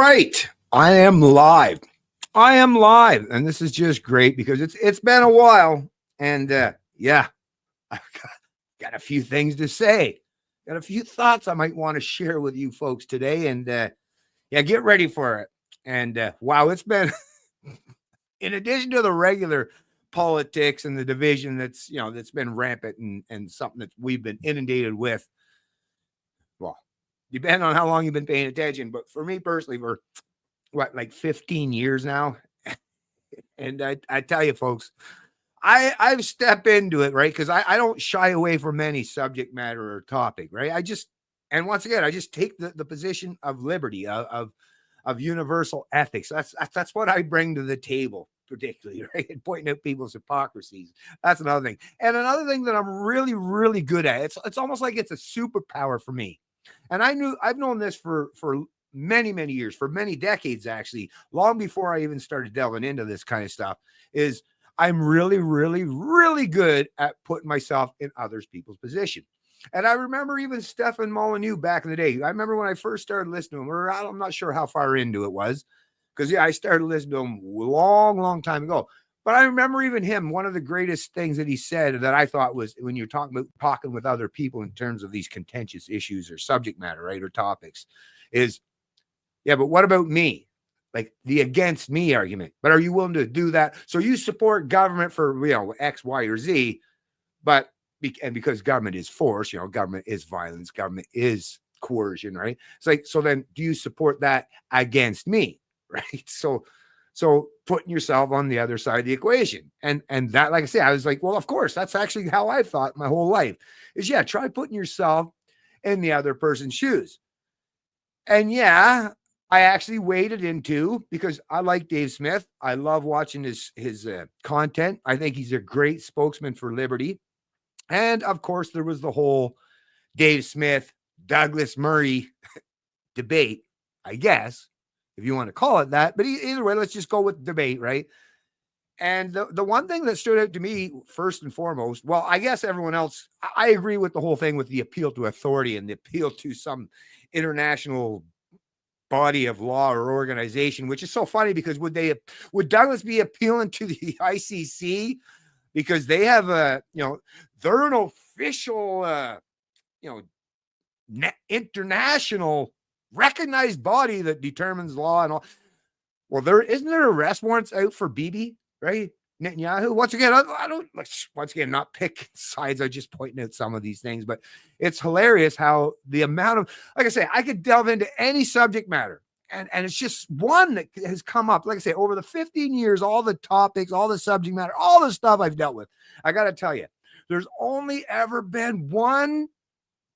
right. I am live. And this is just great because it's been a while. And yeah, I've got a few things to say. Got a few thoughts I might want to share with you folks today. And yeah, get ready for it. And wow, it's been in addition to the regular politics and the division that's been rampant and something that we've been inundated with. Well, depending on how long you've been paying attention, but for me personally, for like 15 years now. And I tell you, folks, I've stepped into it, right? Because I don't shy away from any subject matter or topic, right? And once again, I just take the position of liberty, of universal ethics. That's what I bring to the table, particularly, right? And pointing out people's hypocrisies. That's another thing. And another thing that I'm really, really good at, it's almost like it's a superpower for me. And I've known this for many, many years, for many decades, actually, long before I even started delving into this kind of stuff, is I'm really, really, really good at putting myself in other people's position. And I remember even Stefan Molyneux back in the day. I remember when I first started listening to him, or I'm not sure how far into it was, because yeah, I started listening to him long, long time ago. But I remember even him, one of the greatest things that he said that I thought was when you're talking with other people in terms of these contentious issues or subject matter, right, or topics, is, yeah, but what about me? Like the against me argument. But are you willing to do that? So you support government for, X, Y, or Z, but because government is force, government is violence, government is coercion, right? It's like, so then do you support that against me, right? So putting yourself on the other side of the equation. And that, like I say, I was like, well, of course, that's actually how I thought my whole life is, yeah, try putting yourself in the other person's shoes. And yeah, I actually waded into, because I like Dave Smith. I love watching his content. I think he's a great spokesman for liberty. And of course, there was the whole Dave Smith, Douglas Murray debate, I guess, if you want to call it that. But either way, let's just go with debate, right? And the one thing that stood out to me first and foremost, well, I guess everyone else, I agree with the whole thing with the appeal to authority and the appeal to some international body of law or organization, which is so funny because would Douglas be appealing to the ICC because they have they're an official international recognized body that determines law and all. Well, isn't there arrest warrants out for Bibi, right? Netanyahu. Once again, I don't not pick sides. I'm just pointing out some of these things, but it's hilarious how the amount of, like I say, I could delve into any subject matter, and it's just one that has come up. Like I say, over the 15 years, all the topics, all the subject matter, all the stuff I've dealt with. I got to tell you, there's only ever been one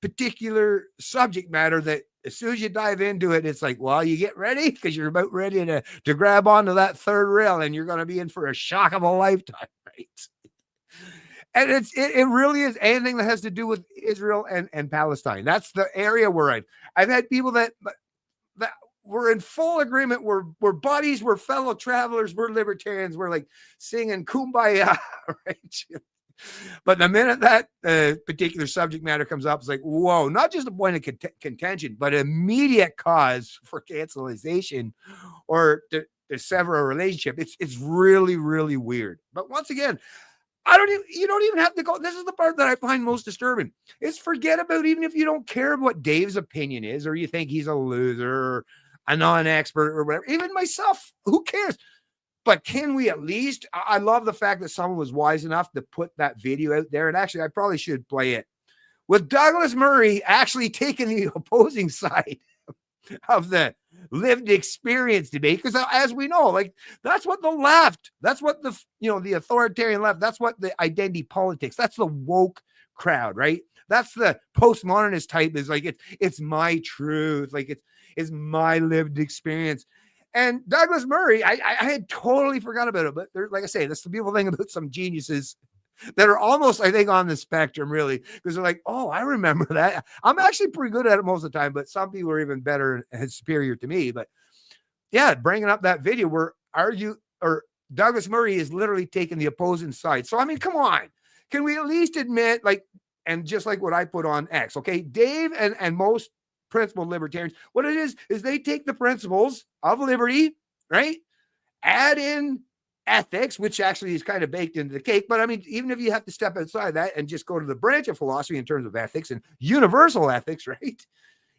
particular subject matter that, as soon as you dive into it, it's like, well, you get ready because you're about ready to grab onto that third rail and you're going to be in for a shock of a lifetime, right? And it really is anything that has to do with Israel and Palestine. That's the area where I've had people that we're in full agreement. We're buddies. We're fellow travelers. We're libertarians. We're like singing Kumbaya, right? But the minute that particular subject matter comes up, it's like, whoa, not just a point of contention, but immediate cause for cancellation or to sever a relationship. It's really, really weird. But once again, you don't even have to go. This is the part that I find most disturbing is forget about, even if you don't care what Dave's opinion is, or you think he's a loser or a non-expert or whatever, even myself, who cares? But can we at least, I love the fact that someone was wise enough to put that video out there. And actually, I probably should play it with Douglas Murray actually taking the opposing side of the lived experience debate. Because as we know, like that's what the left, that's what the authoritarian left, that's what the identity politics, that's the woke crowd, right? That's the postmodernist type is like, it's my truth. Like it's my lived experience. And Douglas Murray, I had totally forgot about it. But like I say, that's the beautiful thing about some geniuses that are almost, I think, on the spectrum, really, because they're like, oh, I remember that. I'm actually pretty good at it most of the time, but some people are even better and superior to me. But yeah, bringing up that video where Douglas Murray is literally taking the opposing side. So, I mean, come on. Can we at least admit, like, and just like what I put on X, okay, Dave and most principled libertarians. What it is they take the principles of liberty, right? Add in ethics, which actually is kind of baked into the cake. But I mean, even if you have to step outside that and just go to the branch of philosophy in terms of ethics and universal ethics, right?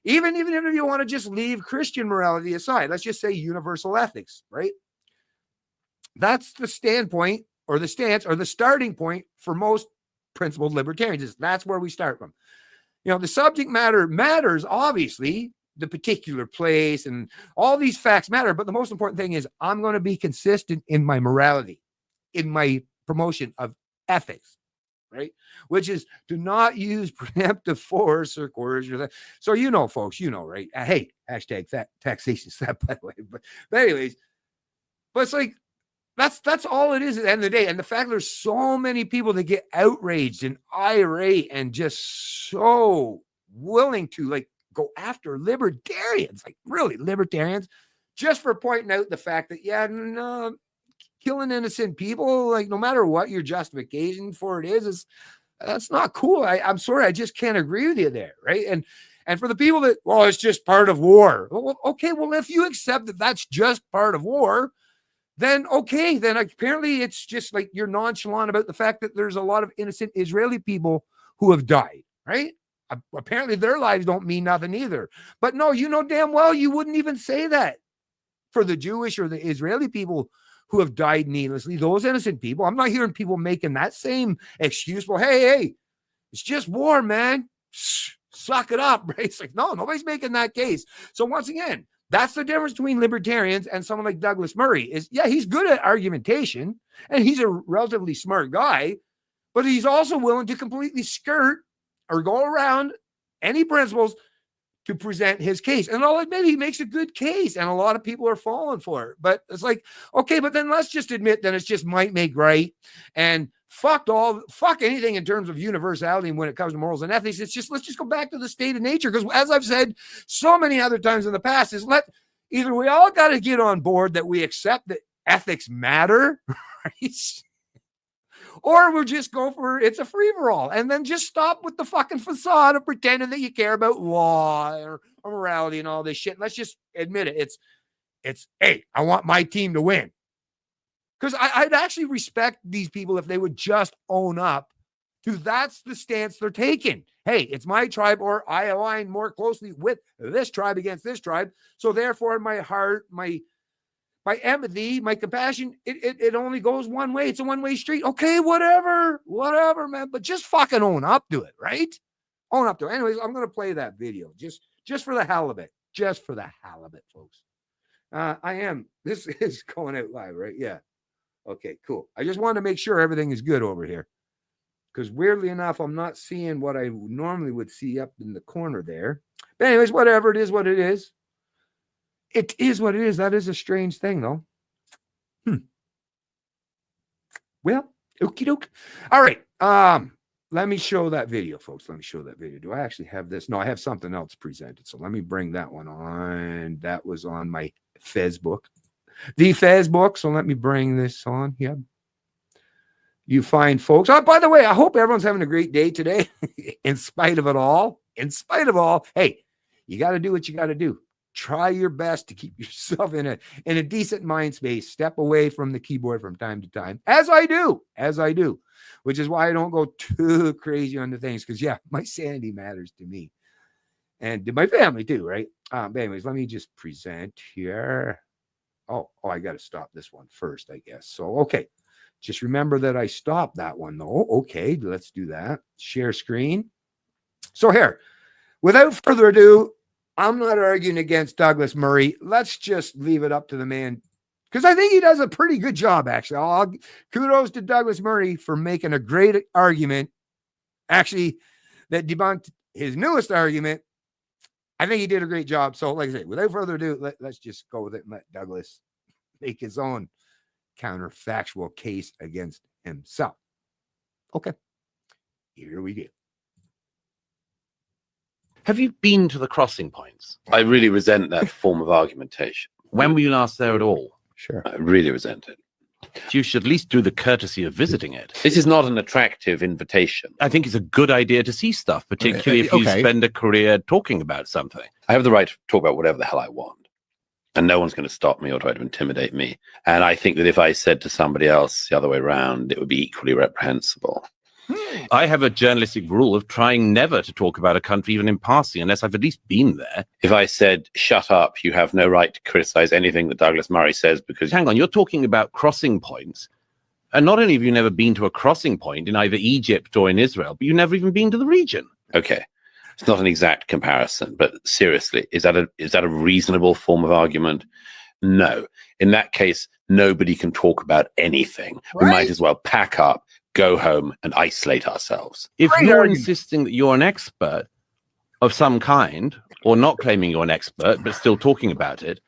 Even if you want to just leave Christian morality aside, let's just say universal ethics, right? That's the standpoint or the stance or the starting point for most principled libertarians. That's where we start from. You know, the subject matter matters, obviously, the particular place and all these facts matter. But the most important thing is I'm going to be consistent in my morality, in my promotion of ethics, right? Which is to not use preemptive force or coercion. So, you know, folks, you know, right? Hey, hashtag taxation slap, by the way. But anyways, but it's like, that's all it is at the end of the day. And the fact there's so many people that get outraged and irate and just so willing to like go after libertarians, like really libertarians, just for pointing out the fact that, yeah, no, killing innocent people, like no matter what your justification for it is that's not cool. I'm sorry, I just can't agree with you there, right? And for the people that, well, it's just part of war. Well, okay, well, if you accept that that's just part of war, then okay, then apparently it's just like you're nonchalant about the fact that there's a lot of innocent Israeli people who have died, right? Apparently their lives don't mean nothing either. But no, you know damn well you wouldn't even say that for the Jewish or the Israeli people who have died needlessly, those innocent people. I'm not hearing people making that same excuse. Well, hey, it's just war, man. Suck it up, right? It's like, no, nobody's making that case. So once again, that's the difference between libertarians and someone like Douglas Murray is, yeah, he's good at argumentation and he's a relatively smart guy, but he's also willing to completely skirt or go around any principles to present his case. And I'll admit he makes a good case and a lot of people are falling for it. But it's like, okay, but then let's just admit that it's just might make right and fuck anything in terms of universality when it comes to morals and ethics. It's just, let's just go back to the state of nature. Because as I've said so many other times in the past, is either we all got to get on board that we accept that ethics matter, right? Or we'll just go for it's a free-for-all and then just stop with the fucking facade of pretending that you care about law or morality and all this shit. Let's just admit it. It's hey, I want my team to win. Because I'd actually respect these people if they would just own up to that's the stance they're taking. Hey, it's my tribe, or I align more closely with this tribe against this tribe. So therefore, my heart, my empathy, my compassion, it only goes one way. It's a one-way street. Okay, whatever, man. But just fucking own up to it, right? Own up to it. Anyways, I'm going to play that video just for the hell of it. Just for the hell of it, folks. This is going out live, right? Yeah. Okay, cool. I just wanted to make sure everything is good over here. Because weirdly enough, I'm not seeing what I normally would see up in the corner there. But anyways, whatever, it is what it is. It is what it is. That is a strange thing, though. Well, okie doke. All right. Let me show that video, folks. Let me show that video. Do I actually have this? No, I have something else presented. So let me bring that one on. That was on my Facebook. The Facebook. So let me bring this on here. You find folks. Oh, by the way, I hope everyone's having a great day today. In spite of it all. Hey, you got to do what you got to do. Try your best to keep yourself in a decent mind space. Step away from the keyboard from time to time, as I do, which is why I don't go too crazy on the things. Because yeah, my sanity matters to me and to my family too, right? But anyways, let me just present here. Oh, I got to stop this one first, I guess. So okay, just remember that I stopped that one though. Okay, let's do that. Share screen. So here, without further ado. I'm not arguing against Douglas Murray. Let's just leave it up to the man because I think he does a pretty good job, actually. Kudos to Douglas Murray for making a great argument, actually, that debunked his newest argument. I think he did a great job. So, like I say, without further ado, let's just go with it and let Douglas make his own counterfactual case against himself. Okay, here we go. Have you been to the crossing points? I really resent that form of argumentation. When were you last there at all? Sure. I really resent it. You should at least do the courtesy of visiting it. This is not an attractive invitation. I think it's a good idea to see stuff, particularly if you spend a career talking about something. I have the right to talk about whatever the hell I want, and no one's going to stop me or try to intimidate me. And I think that if I said to somebody else the other way around, it would be equally reprehensible. I have a journalistic rule of trying never to talk about a country, even in passing, unless I've at least been there. If I said, shut up, you have no right to criticize anything that Douglas Murray says because... Hang on, you're talking about crossing points. And not only have you never been to a crossing point in either Egypt or in Israel, but you've never even been to the region. Okay. It's not an exact comparison, but seriously, is that a reasonable form of argument? No. In that case, nobody can talk about anything. Right. We might as well pack up, go home, and isolate ourselves. If Great you're argument. insisting that you're an expert of some kind, or not claiming you're an expert, but still talking about it,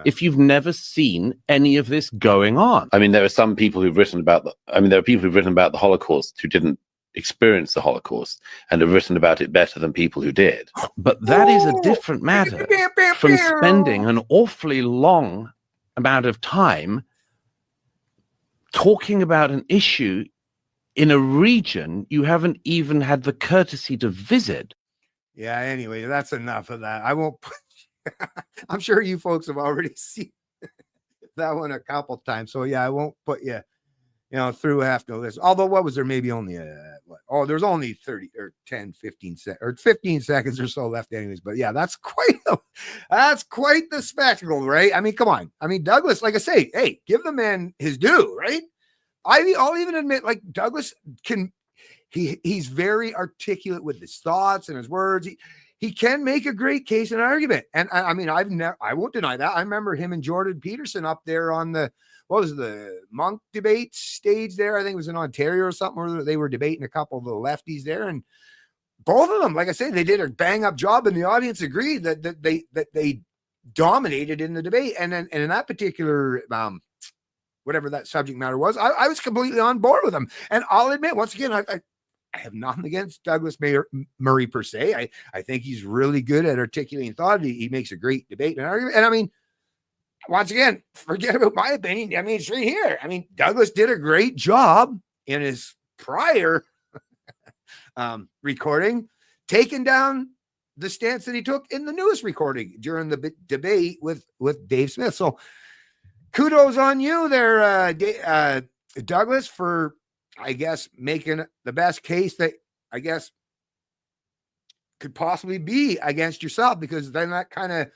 if you've never seen any of this going on. I mean, there are some people who've written about there are people who've written about the Holocaust who didn't experience the Holocaust and have written about it better than people who did. But that is a different matter from spending an awfully long amount of time talking about an issue in a region you haven't even had the courtesy to visit. Yeah, anyway, that's enough of that. I won't put I'm sure you folks have already seen that one a couple times. So yeah, I won't put you through half the list. Although what was there? Maybe only there's only 30 or 10, 15 or 15 seconds or so left anyways. But yeah, that's quite the spectacle, right? I mean, come on. I mean, Douglas, like I say, hey, give the man his due, right? I'll even admit, like, Douglas he's very articulate with his thoughts and his words. He can make a great case and argument. And I mean, I won't deny that. I remember him and Jordan Peterson up there on the Monk debate stage there. I think it was in Ontario or something, where they were debating a couple of the lefties there. And both of them, like I say, they did a bang up job, and the audience agreed that they dominated in the debate. And then, and in that particular, whatever that subject matter was, I was completely on board with them. And I'll admit, once again, I have nothing against Douglas Murray per se. I think he's really good at articulating thought. He makes a great debate and argument. And I mean, once again, forget about my opinion. I mean, it's right here. I mean, Douglas did a great job in his prior recording, taking down the stance that he took in the newest recording during the debate with Dave Smith. So kudos on you there, Douglas, for, I guess, making the best case that I guess could possibly be against yourself, because then that kind of,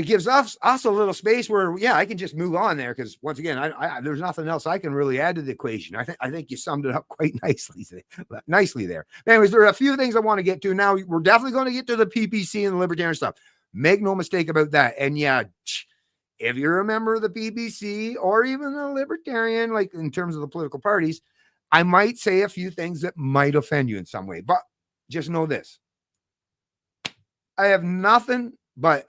gives us a little space where, yeah, I can just move on there. Because once again, I there's nothing else I can really add to the equation. I think you summed it up quite nicely there. Anyways, there are a few things I want to get to. Now we're definitely going to get to the PPC and the libertarian stuff. Make no mistake about that. And yeah, if you're a member of the PPC or even the libertarian, like in terms of the political parties, I might say a few things that might offend you in some way, but just know this. I have nothing but,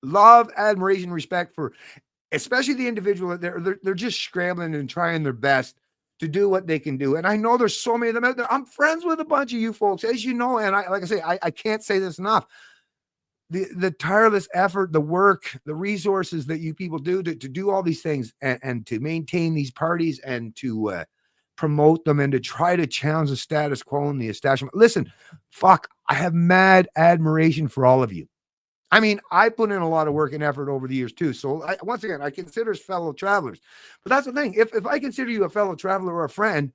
love, admiration, respect for especially the individual that they're just scrambling and trying their best to do what they can do. And I know there's so many of them out there. I'm friends with a bunch of you folks, as you know, and I can't say this enough. The tireless effort, the work, the resources that you people do to do all these things and to maintain these parties and to promote them and to try to challenge the status quo and the establishment. Listen, I have mad admiration for all of you. I mean, I put in a lot of work and effort over the years too. So once again, I consider us fellow travelers. But that's the thing. If I consider you a fellow traveler or a friend,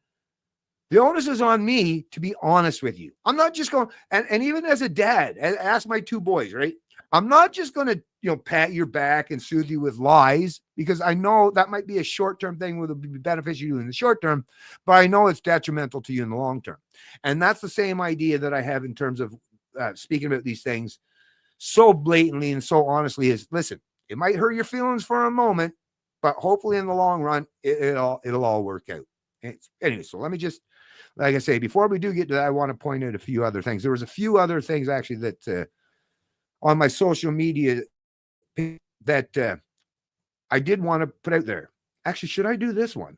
the onus is on me to be honest with you. I'm not just going, and even as a dad, ask my two boys, right? I'm not just going to, pat your back and soothe you with lies, because I know that might be a short-term thing that will be beneficial to you in the short term, but I know it's detrimental to you in the long term. And that's the same idea that I have in terms of speaking about these things so blatantly and so honestly is, listen, it might hurt your feelings for a moment, but hopefully in the long run, it'll all work out. Anyway, so let me just, like I say, before we do get to that, I want to point out a few other things. There was a few other things actually that on my social media that I did want to put out there. Actually, should I do this one?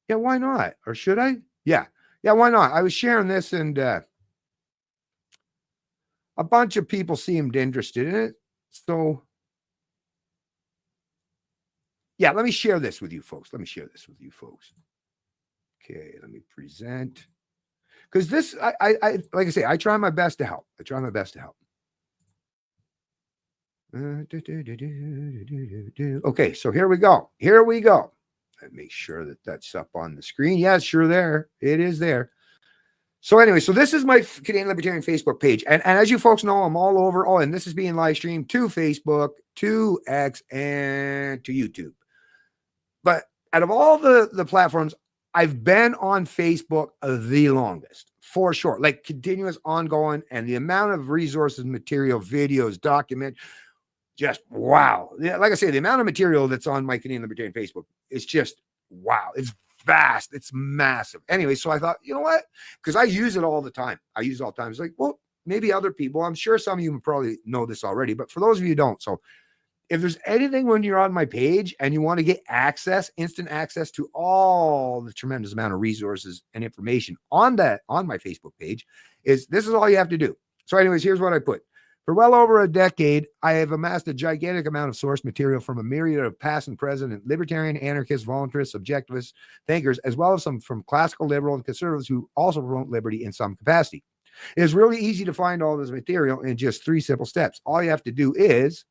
Yeah, why not? Or should I? Yeah, why not? I was sharing this and a bunch of people seemed interested in it. So yeah, let me share this with you folks. Okay, let me present. because this, I like I say, I try my best to help. I try my best to help. Okay, so here we go. Here we go. Let me make sure that that's up on the screen. Yeah, sure, there. It is there. So anyway, so this is my Canadian Libertarian Facebook page. And as you folks know, I'm all over. Oh, and this is being live streamed to Facebook, to X, and to YouTube. But out of all the platforms, I've been on Facebook the longest, for sure. Like continuous, ongoing, and the amount of resources, material, videos, document, just wow. Like I say, the amount of material that's on my Canadian Libertarian Facebook is just wow. It's vast. It's massive. Anyway, so I thought, you know what? Because I use it all the time. I use it all the time. It's like, well, maybe other people, I'm sure some of you probably know this already, but for those of you who don't, so if there's anything when you're on my page and you want to get access, instant access to all the tremendous amount of resources and information on my Facebook page, this is all you have to do. So anyways, here's what I put. For well over a decade, I have amassed a gigantic amount of source material from a myriad of past and present libertarian, anarchists, voluntarists, subjectivists, thinkers, as well as some from classical liberal and conservatives who also promote liberty in some capacity. It is really easy to find all this material in just 3 simple steps. All you have to do is,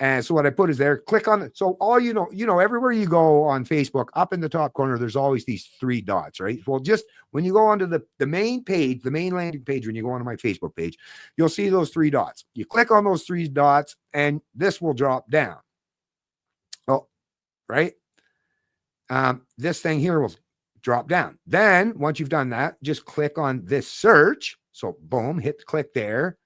and so what I put is there, click on it. So all you know, everywhere you go on Facebook, up in the top corner, there's always these 3 dots, right? Well, just when you go onto the main page, the main landing page, when you go onto my Facebook page, you'll see those 3 dots. You click on those 3 dots and this will drop down. Oh, right. This thing here will drop down. Then once you've done that, just click on this search. So boom, hit click there.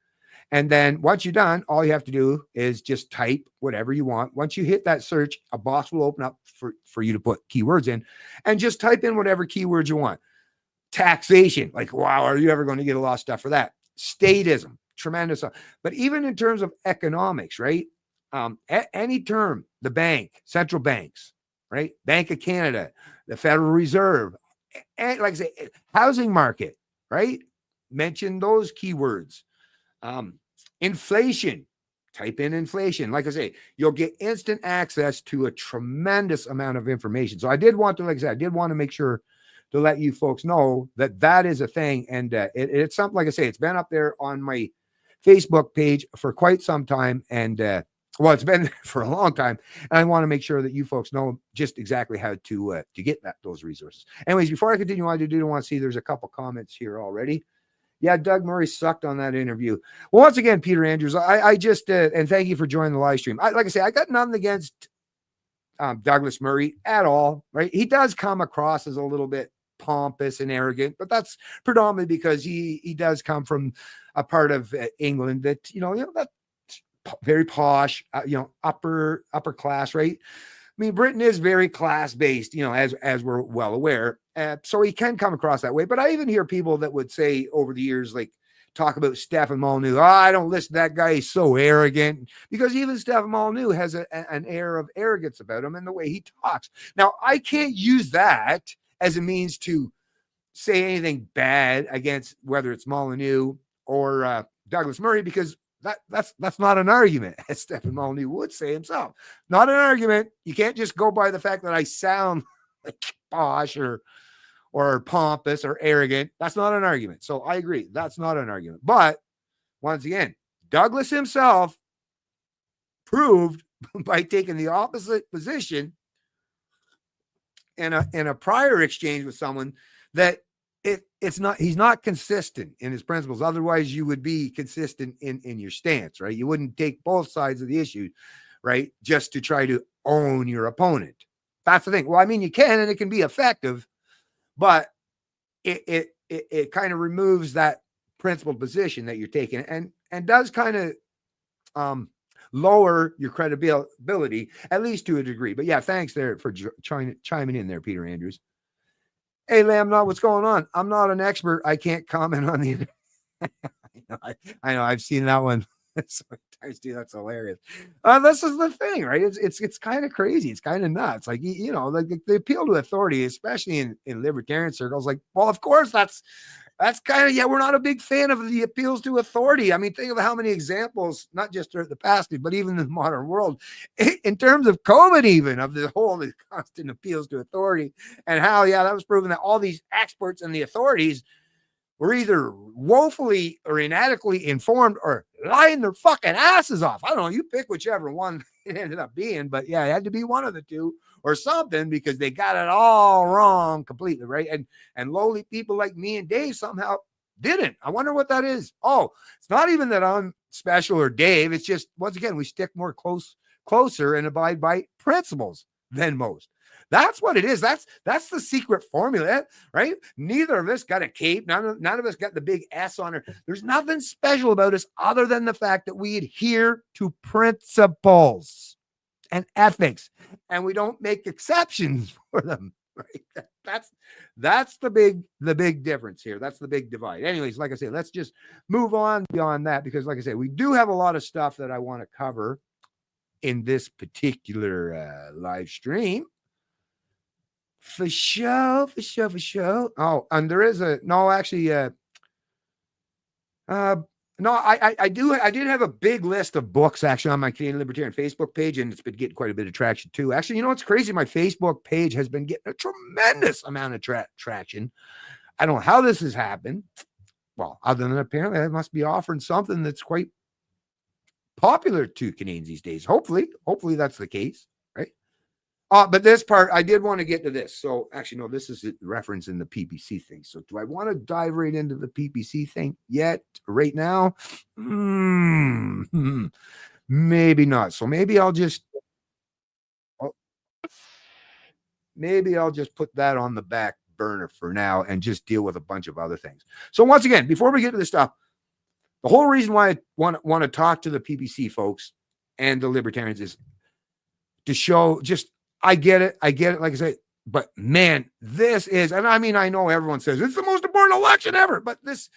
And then once you're done, all you have to do is just type whatever you want. Once you hit that search, a box will open up for you to put keywords in and just type in whatever keywords you want. Taxation, like, wow, are you ever going to get a lot of stuff for that? Statism, tremendous. But even in terms of economics, right? Any term, the bank, central banks, right? Bank of Canada, the Federal Reserve, and like I say, housing market, right? Mention those keywords. Inflation, type in inflation. Like I say, you'll get instant access to a tremendous amount of information. So I did want to, like I said, I did want to make sure to let you folks know that that is a thing. And it's something, like I say, it's been up there on my Facebook page for quite some time. And well, it's been there for a long time. And I want to make sure that you folks know just exactly how to get those resources. Anyways, before I continue, I do want to see there's a couple comments here already. Yeah, Doug Murray sucked on that interview. Well, once again, Peter Andrews, I just, and thank you for joining the live stream. Like I say, I got nothing against Douglas Murray at all, right? He does come across as a little bit pompous and arrogant, but that's predominantly because he does come from a part of England that, that's very posh, upper class, right? I mean, Britain is very class-based, as we're well aware. So he can come across that way. But I even hear people that would say over the years, like, talk about Stefan Molyneux. Oh, I don't listen to that guy. He's so arrogant. Because even Stefan Molyneux has an air of arrogance about him and the way he talks. Now, I can't use that as a means to say anything bad against whether it's Molyneux or Douglas Murray, because that's not an argument, as Stefan Molyneux would say himself. Not an argument. You can't just go by the fact that I sound like posh or pompous or arrogant. That's not an argument. So I agree. That's not an argument. But once again, Douglas himself proved by taking the opposite position in a prior exchange with someone that he's not consistent in his principles. Otherwise, you would be consistent in your stance, right? You wouldn't take both sides of the issue, right? Just to try to own your opponent. That's the thing. Well, I mean, you can, and it can be effective, but it kind of removes that principled position that you're taking and does kind of lower your credibility, at least to a degree. But yeah, thanks there for chiming in there, Peter Andrews. Hey, Lamnot, what's going on? I'm not an expert. I can't comment on the I know. I've seen that one sometimes, dude. That's hilarious. This is the thing, right? It's kind of crazy. It's kind of nuts. Like, like the appeal to authority, especially in libertarian circles. Like, well, of course, that's kind of, we're not a big fan of the appeals to authority. I mean, think of how many examples, not just throughout the past, but even in the modern world, in terms of COVID, even of the whole constant appeals to authority, and how, that was proven that all these experts and the authorities, were either woefully or inadequately informed or lying their fucking asses off. I don't know. You pick whichever one it ended up being, but yeah, it had to be one of the two or something because they got it all wrong completely, right? And lowly people like me and Dave somehow didn't. I wonder what that is. Oh, it's not even that I'm special or Dave. It's just, once again, we stick more closer and abide by principles than most. That's what it is. That's the secret formula, right? Neither of us got a cape. None of us got the big S on her. There's nothing special about us other than the fact that we adhere to principles and ethics, and we don't make exceptions for them, right? That's the big difference here. That's the big divide. Anyways, like I say, let's just move on beyond that because, like I say, we do have a lot of stuff that I want to cover in this particular live stream. For sure. Oh, and there is I did have a big list of books actually on my Canadian Libertarian Facebook page, and it's been getting quite a bit of traction too. Actually, you know what's crazy? My Facebook page has been getting a tremendous amount of traction. I don't know how this has happened. Well, other than apparently I must be offering something that's quite popular to Canadians these days. Hopefully that's the case, right? But this part, I did want to get to this. So actually, no, this is a reference in the PPC thing. So do I want to dive right into the PPC thing yet? Right now? Maybe not. So maybe I'll just put that on the back burner for now and just deal with a bunch of other things. So once again, before we get to this stuff, the whole reason why I want to talk to the PPC folks and the libertarians is to show just, I get it. Like I say, but man, this is, and I mean, I know everyone says it's the most important election ever, but this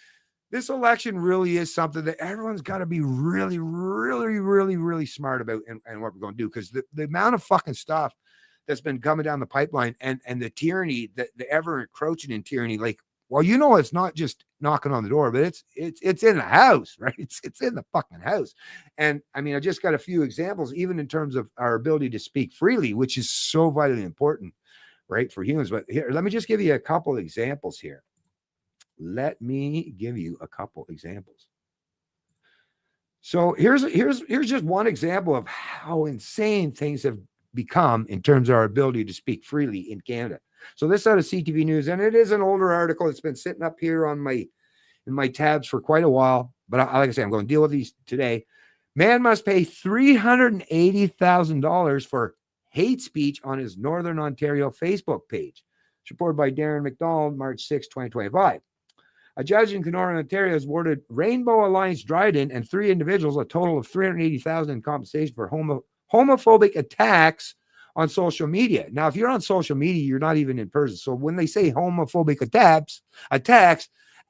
election really is something that everyone's got to be really, really, really, really smart about and what we're going to do. Because the amount of fucking stuff that's been coming down the pipeline and the tyranny, the ever encroaching in tyranny, like, well, you know, it's not just knocking on the door, but it's in the house, right? It's in the fucking house. And I mean, I just got a few examples, even in terms of our ability to speak freely, which is so vitally important, right, for humans. But here, let me just give you a couple examples here. Let me give you a couple examples. So here's just one example of how insane things have become in terms of our ability to speak freely in Canada. So this out of CTV News, and it is an older article. It's been sitting up here on in my tabs for quite a while. But like I say, I'm going to deal with these today. Man must pay $380,000 for hate speech on his Northern Ontario Facebook page. It's reported by Darren McDonald, March 6, 2025. A judge in Northern Ontario has awarded Rainbow Alliance Dryden and 3 individuals a total of $380,000 in compensation for homophobic attacks on social media. Now, if you're on social media, you're not even in person. So when they say homophobic attacks,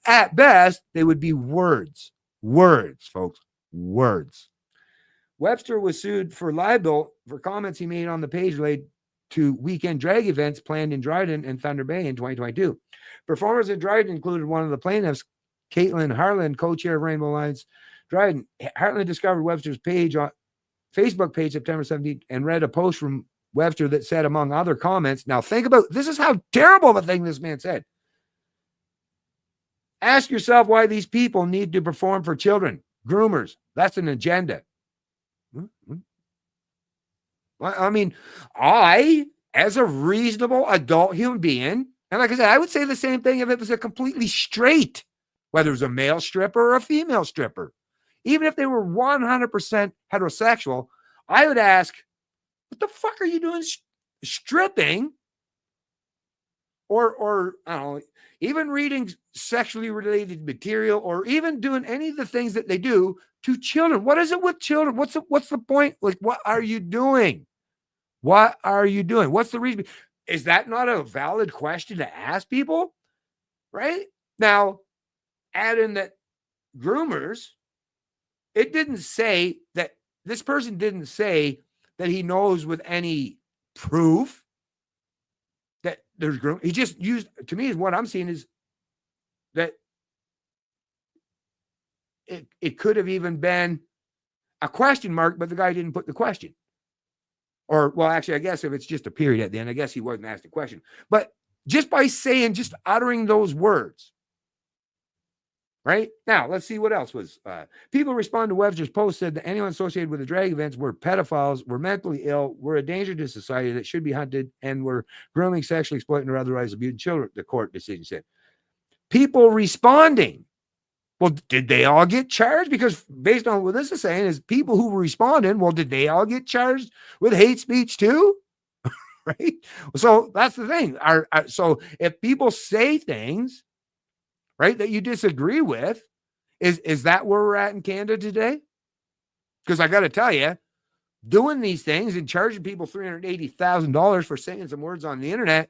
at best, they would be words, folks, words. Webster was sued for libel for comments he made on the page related to weekend drag events planned in Dryden and Thunder Bay in 2022. Performers in Dryden included one of the plaintiffs, Caitlin Harlan, co-chair of Rainbow Alliance Dryden. Harlan discovered Webster's page on Facebook page September 17th and read a post from Webster that said, among other comments, now think about, this is how terrible of a thing this man said. Ask yourself why these people need to perform for children. Groomers. That's an agenda. I mean, as a reasonable adult human being, and like I said, I would say the same thing if it was a completely straight, whether it was a male stripper or a female stripper. Even if they were 100% heterosexual, I would ask, what the fuck are you doing stripping? Or I don't know, even reading sexually related material, or even doing any of the things that they do to children. What is it with children? What's the point? Like, what are you doing? What are you doing? What's the reason? Is that not a valid question to ask people? Right? Now, add in that groomers, it didn't say that this person didn't say that he knows with any proof that there's groom. He just used, to me, is what I'm seeing is that it could have even been a question mark, but the guy didn't put the question. Or, well, actually, I guess if it's just a period at the end, I guess he wasn't asked a question. But just by saying, just uttering those words, Right now, let's see what else was. People respond to Webster's post said that anyone associated with the drag events were pedophiles, were mentally ill, were a danger to society that should be hunted, and were grooming, sexually exploiting, or otherwise abusing children. The court decision said. People responding. Well, did they all get charged? Because based on what this is saying, is people who were responding. Well, did they all get charged with hate speech too? Right. So that's the thing. So if people say things, right, that you disagree with, is that where we're at in Canada today? Because I got to tell you, doing these things and charging people $380,000 for saying some words on the internet,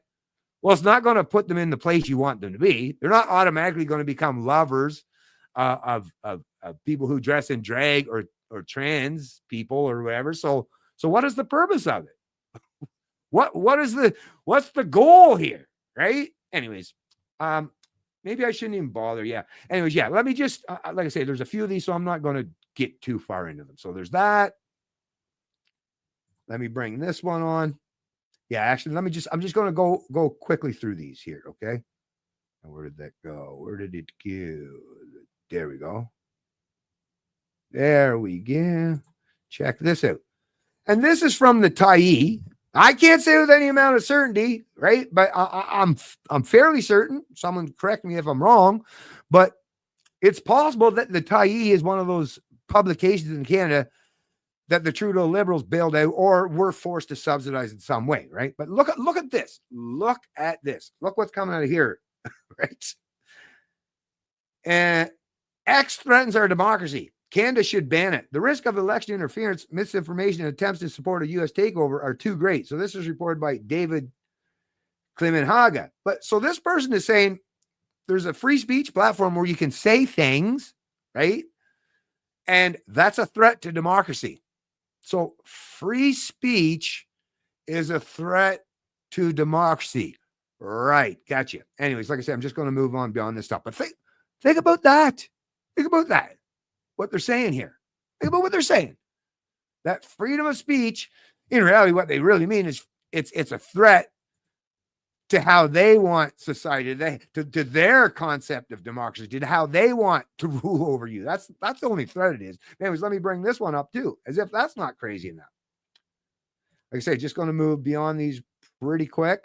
well, it's not going to put them in the place you want them to be. They're not automatically going to become lovers of people who dress in drag or trans people or whatever. So what is the purpose of it? What's the goal here? Right. Anyways, maybe I shouldn't even bother. Yeah. Anyways, yeah. Let me just, like I say, there's a few of these, so I'm not going to get too far into them. So there's that. Let me bring this one on. Yeah, actually, I'm just going to go quickly through these here. Okay. And where did that go? Where did it go? There we go. There we go. Check this out. And this is from the Tyee. I can't say with any amount of certainty, right? But I'm fairly certain. Someone correct me if I'm wrong, but it's possible that the Tyee is one of those publications in Canada that the Trudeau Liberals bailed out or were forced to subsidize in some way, right? But look at this. Look at this. Look what's coming out of here, right? And X threatens our democracy. Canada should ban it. The risk of election interference, misinformation, and attempts to support a U.S. takeover are too great. So this is reported by David Klimenhaga. But so this person is saying there's a free speech platform where you can say things, right? And that's a threat to democracy. So free speech is a threat to democracy. Right. Gotcha. Anyways, like I said, I'm just going to move on beyond this stuff. But think about that. Think about that. What they're saying here. Think about what they're saying. That freedom of speech, in reality, what they really mean is it's a threat to how they want society, to their concept of democracy, to how they want to rule over you. That's the only threat it is. Anyways, let me bring this one up too, as if that's not crazy enough. Like I say, just going to move beyond these pretty quick.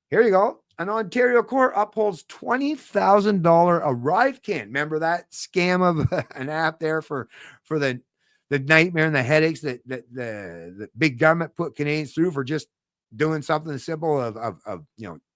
Here you go. An Ontario court upholds $20,000 ArriveCan. Remember that scam of an app there for the nightmare and the headaches that the big government put Canadians through for just doing something simple of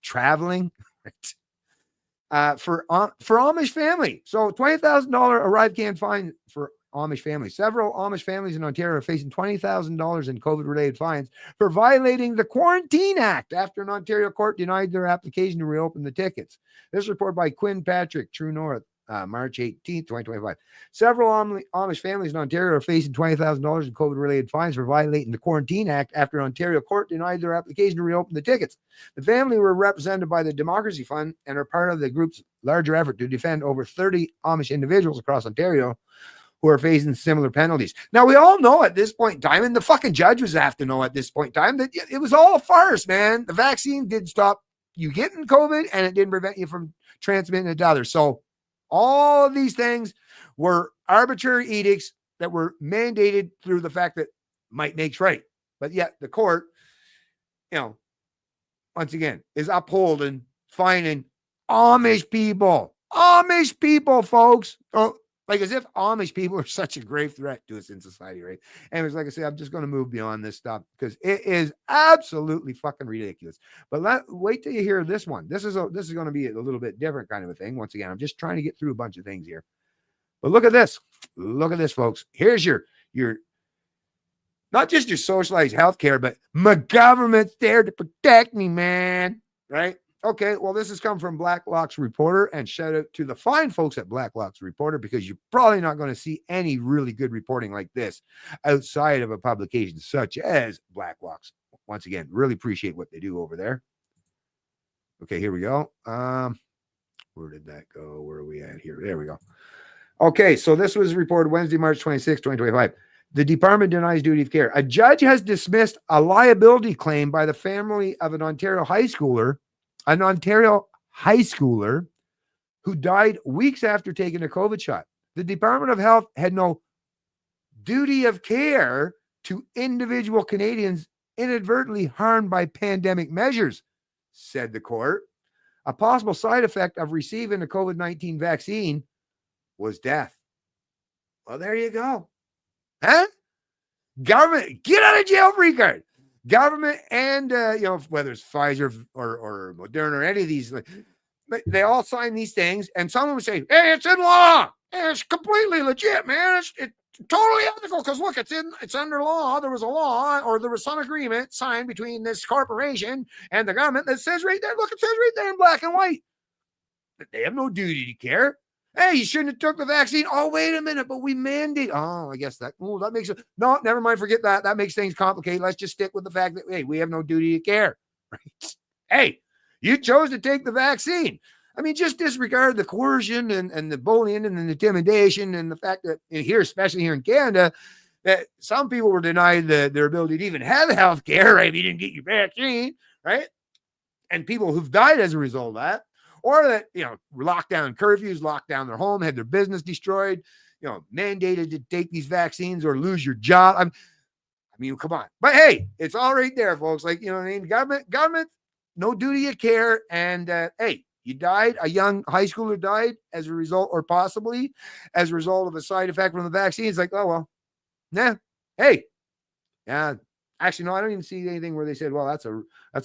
traveling, right? For Amish family. So $20,000 ArriveCan fine for Amish families. Several Amish families in Ontario are facing $20,000 in COVID-related fines for violating the Quarantine Act after an Ontario court denied their application to reopen the tickets. This report by Quinn Patrick, True North, March 18th, 2025. Several Amish families in Ontario are facing $20,000 in COVID-related fines for violating the Quarantine Act after an Ontario court denied their application to reopen the tickets. The family were represented by the Democracy Fund and are part of the group's larger effort to defend over 30 Amish individuals across Ontario who are facing similar penalties. Now, we all know at this point in time, and the fucking judge was have to know at this point in time, that it was all a farce, man. The vaccine did stop you getting COVID, and it didn't prevent you from transmitting it to others. So all of these things were arbitrary edicts that were mandated through the fact that might makes right. But yet the court, once again, is upholding, fining Amish people, folks. Oh, like as if Amish people are such a grave threat to us in society, right? Anyways, like I said, I'm just going to move beyond this stuff because it is absolutely fucking ridiculous. But wait till you hear this one. This is going to be a little bit different kind of a thing. Once again, I'm just trying to get through a bunch of things here. But look at this. Look at this, folks. Here's your not just your socialized healthcare, but my government's there to protect me, man. Right? Okay, well, this has come from Blacklock's Reporter, and shout out to the fine folks at Blacklock's Reporter, because you're probably not going to see any really good reporting like this outside of a publication such as Blacklock's. Once again, really appreciate what they do over there. Okay, here we go. Where did that go? Where are we at here? There we go. Okay, so this was reported Wednesday, March 26, 2025. The department denies duty of care. A judge has dismissed a liability claim by the family of an Ontario high schooler who died weeks after taking a COVID shot. The Department of Health had no duty of care to individual Canadians inadvertently harmed by pandemic measures, said the court. A possible side effect of receiving a COVID-19 vaccine was death. Well, there you go. Huh? Government, get out of jail free card. Government and, whether it's Pfizer or Moderna or any of these, they all sign these things. And someone would say, hey, it's in law. It's completely legit, man. It's totally ethical because look, it's under law. There was a law or there was some agreement signed between this corporation and the government that says right there, look, it says right there in black and white that they have no duty to care. Hey, you shouldn't have took the vaccine. Oh, wait a minute, but we mandate. Oh, I guess that makes it. No, never mind. Forget that. That makes things complicated. Let's just stick with the fact that, hey, we have no duty to care. Right? Hey, you chose to take the vaccine. I mean, just disregard the coercion and the bullying and the intimidation and the fact that here, especially here in Canada, that some people were denied their ability to even have health care, right? If you didn't get your vaccine, right? And people who've died as a result of that, or that, lockdown curfews, locked down their home, had their business destroyed, mandated to take these vaccines or lose your job. I mean, come on. But hey, it's all right there, folks. Like, you know what I mean? Government, no duty of care. And hey, you died, a young high schooler died as a result, or possibly as a result of a side effect from the vaccine. It's like, oh, well, nah, hey, yeah. Actually, no, I don't even see anything where they said, well, that's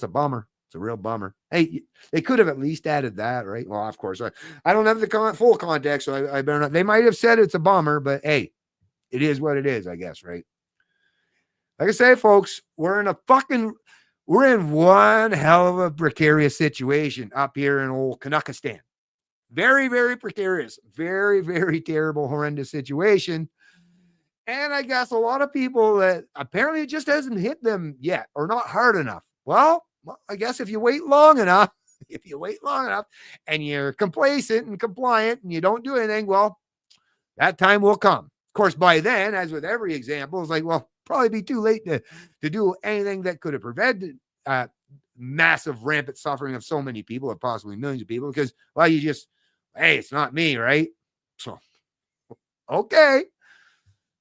a bummer. It's a real bummer. Hey, they could have at least added that, right? Well, of course, I don't have the full context, so I better not. They might have said it's a bummer, but hey, it is what it is, I guess, right? Like I say, folks, we're in one hell of a precarious situation up here in old Canuckistan. Very, very precarious. Very, very terrible, horrendous situation. And I guess a lot of people that apparently it just hasn't hit them yet or not hard enough. Well, I guess if you wait long enough and you're complacent and compliant and you don't do anything, well, that time will come. Of course, by then, as with every example, it's like, well, probably be too late to do anything that could have prevented massive rampant suffering of so many people, or possibly millions of people, because, well, hey, it's not me, right? So, okay,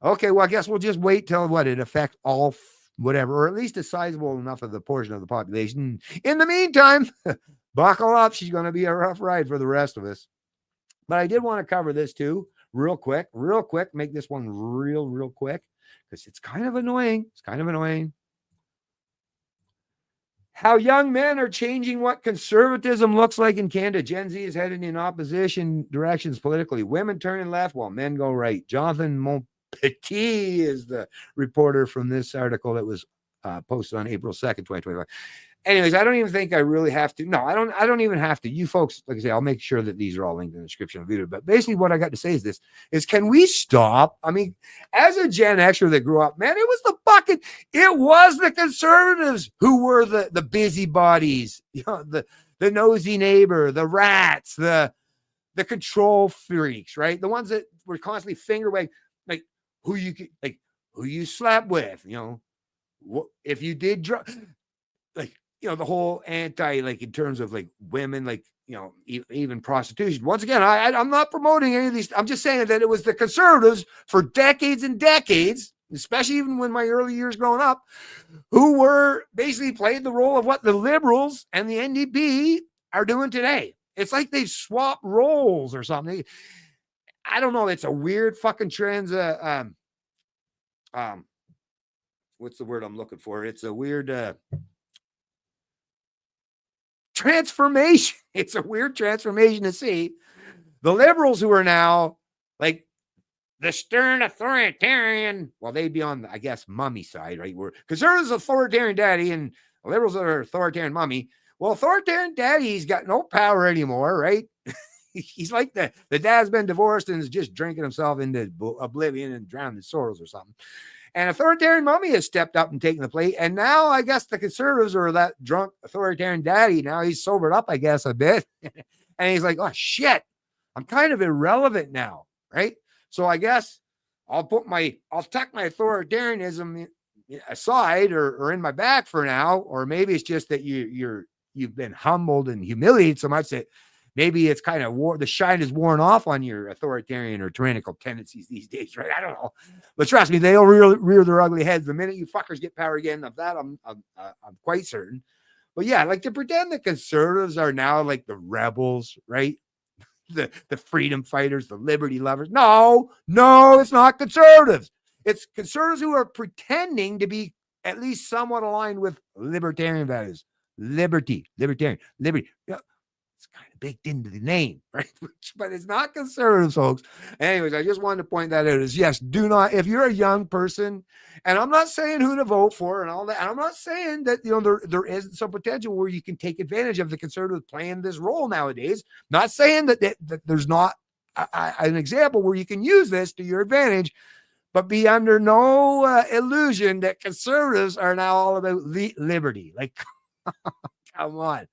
well, I guess we'll just wait till it affects all whatever, or at least a sizable enough of the portion of the population. In the meantime, buckle up. She's going to be a rough ride for the rest of us. But I did want to cover this too, real quick, make this one real quick, because it's kind of annoying. How young men are changing what conservatism looks like in Canada. Gen Z is heading in opposition directions politically. Women turning left while men go right. Jonathan Petit is the reporter from this article that was posted on April 2nd, 2025. Anyways, I don't even think I really have to. No, I don't even have to. You folks, like I say, I'll make sure that these are all linked in the description of the video. But basically what I got to say is this, can we stop? I mean, as a Gen Xer that grew up, man, it was the conservatives who were the busybodies, the nosy neighbor, the rats, the control freaks, right? The ones that were constantly finger wagging, like who you slept with, if you did the whole anti, like in terms of like women, like, even prostitution. Once again, I'm not promoting any of these. I'm just saying that it was the conservatives for decades and decades, especially even when my early years growing up, who were basically played the role of what the liberals and the NDP are doing today. It's like they've swapped roles or something. I don't know. It's a weird fucking trends. What's the word I'm looking for? It's a weird transformation. It's a weird transformation to see the liberals who are now like the stern authoritarian. Well, they'd be on, I guess, mummy side, right? Where conservatives authoritarian daddy and liberals are authoritarian mummy. Well, authoritarian daddy, he's got no power anymore, right? He's like the dad's been divorced and is just drinking himself into oblivion and drowning in sorrows or something. And authoritarian mommy has stepped up and taken the plate. And now I guess the conservatives are that drunk authoritarian daddy. Now he's sobered up, I guess, a bit. And he's like, oh, shit, I'm kind of irrelevant now, right? So I guess I'll tuck my authoritarianism aside or in my back for now. Or maybe it's just that you've been humbled and humiliated so much that maybe it's kind of the shine is worn off on your authoritarian or tyrannical tendencies these days, right? I don't know, but trust me, they'll rear their ugly heads the minute you fuckers get power again. Of that, I'm quite certain. But yeah, like to pretend that conservatives are now like the rebels, right? The freedom fighters, the liberty lovers. No, it's not conservatives. It's conservatives who are pretending to be at least somewhat aligned with libertarian values. Liberty. Yeah, it's kind of baked into the name, right? But it's not conservatives, folks. Anyways, I just wanted to point that out. Is yes, do not, if you're a young person, and I'm not saying who to vote for and all that, and I'm not saying that, you know, there is some potential where you can take advantage of the conservatives playing this role nowadays. Not saying that there's not an example where you can use this to your advantage, but be under no illusion that conservatives are now all about liberty. Like, come on.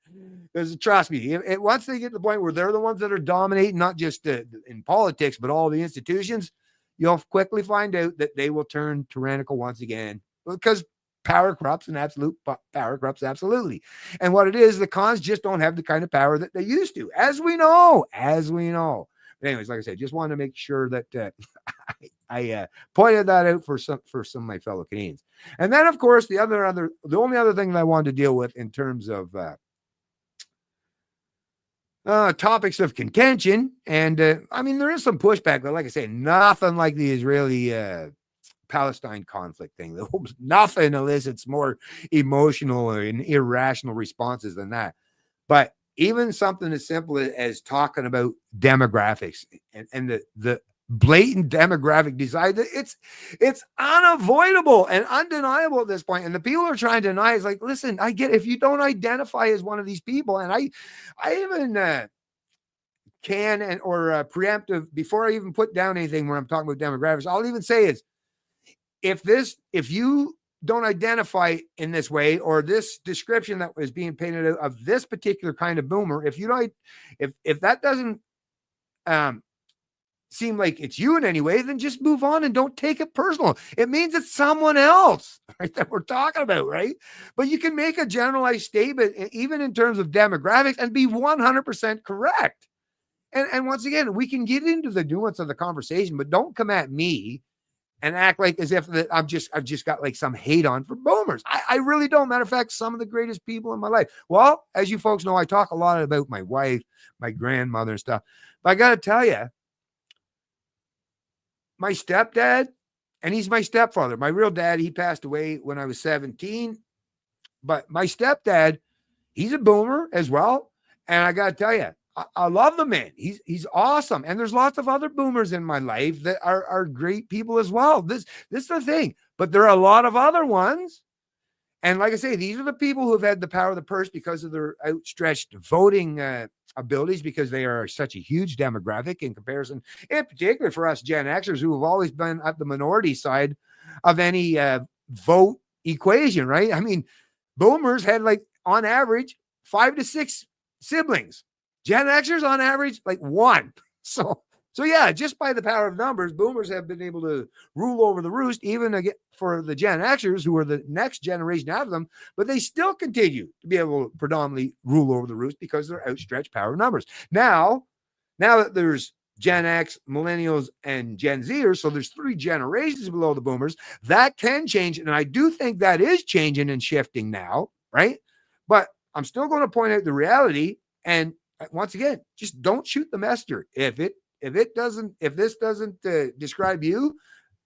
Because trust me, once they get to the point where they're the ones that are dominating, not just in politics, but all the institutions, you'll quickly find out that they will turn tyrannical once again, because power corrupts, and absolute power corrupts absolutely. And what it is, the cons just don't have the kind of power that they used to, as we know. But anyways, like I said, just wanted to make sure that I pointed that out for some of my fellow Canadians. And then, of course, the only other thing that I wanted to deal with in terms of topics of contention, and I mean, there is some pushback, but like I say, nothing like the Israeli Palestine conflict thing. Nothing elicits more emotional and irrational responses than that. But even something as simple as talking about demographics and the blatant demographic divide, it's unavoidable and undeniable at this point. And the people are trying to deny is like, listen, I get if you don't identify as one of these people, and I even preemptive before I even put down anything where I'm talking about demographics. I'll even say is if you don't identify in this way, or this description that was being painted out of this particular kind of boomer, if that doesn't seem like it's you in any way, then just move on and don't take it personal. It means it's someone else, right, that we're talking about, right? But you can make a generalized statement, even in terms of demographics, and be 100% correct. And once again, we can get into the nuance of the conversation, but don't come at me and act like as if that I've just got like some hate on for boomers. I really don't. Matter of fact, some of the greatest people in my life. Well, as you folks know, I talk a lot about my wife, my grandmother and stuff. But I got to tell you, my stepdad, and he's my stepfather. My real dad, he passed away when I was 17. But my stepdad, he's a boomer as well. And I got to tell you, I love the man. He's awesome. And there's lots of other boomers in my life that are great people as well. This is the thing. But there are a lot of other ones. And like I say, these are the people who have had the power of the purse because of their outstretched voting abilities, because they are such a huge demographic in comparison, in particular for us Gen Xers, who have always been at the minority side of any vote equation, right? I mean, boomers had, like, on average 5 to 6 siblings. Gen Xers on average, like 1. So yeah, just by the power of numbers, boomers have been able to rule over the roost, even again for the Gen Xers, who are the next generation after them, but they still continue to be able to predominantly rule over the roost because of their outstretched power of numbers. Now that there's Gen X, millennials, and Gen Zers, so there's 3 generations below the boomers, that can change. And I do think that is changing and shifting now, right? But I'm still going to point out the reality. And once again, just don't shoot the messenger. If this doesn't describe you,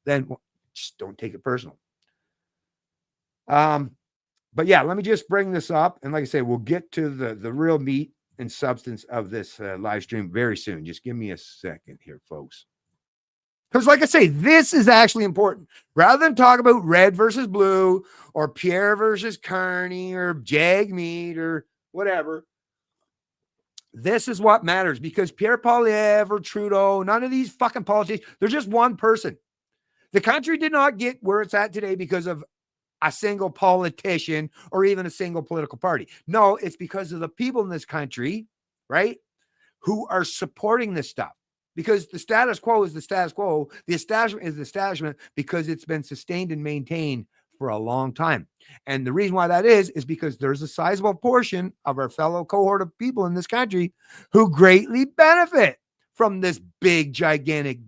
then just don't take it personal. But yeah, let me just bring this up. And like I say, we'll get to the real meat and substance of this live stream very soon. Just give me a second here, folks. Because like I say, this is actually important. Rather than talk about red versus blue, or Pierre versus Carney, or Jagmeet, or whatever, this is what matters, because Pierre Poilievre or Trudeau, none of these fucking politicians, they're just one person. The country did not get where it's at today because of a single politician or even a single political party. No, it's because of the people in this country, right, who are supporting this stuff. Because the status quo is the status quo. The establishment is the establishment because it's been sustained and maintained for a long time. And the reason why that is because there's a sizable portion of our fellow cohort of people in this country who greatly benefit from this big, gigantic,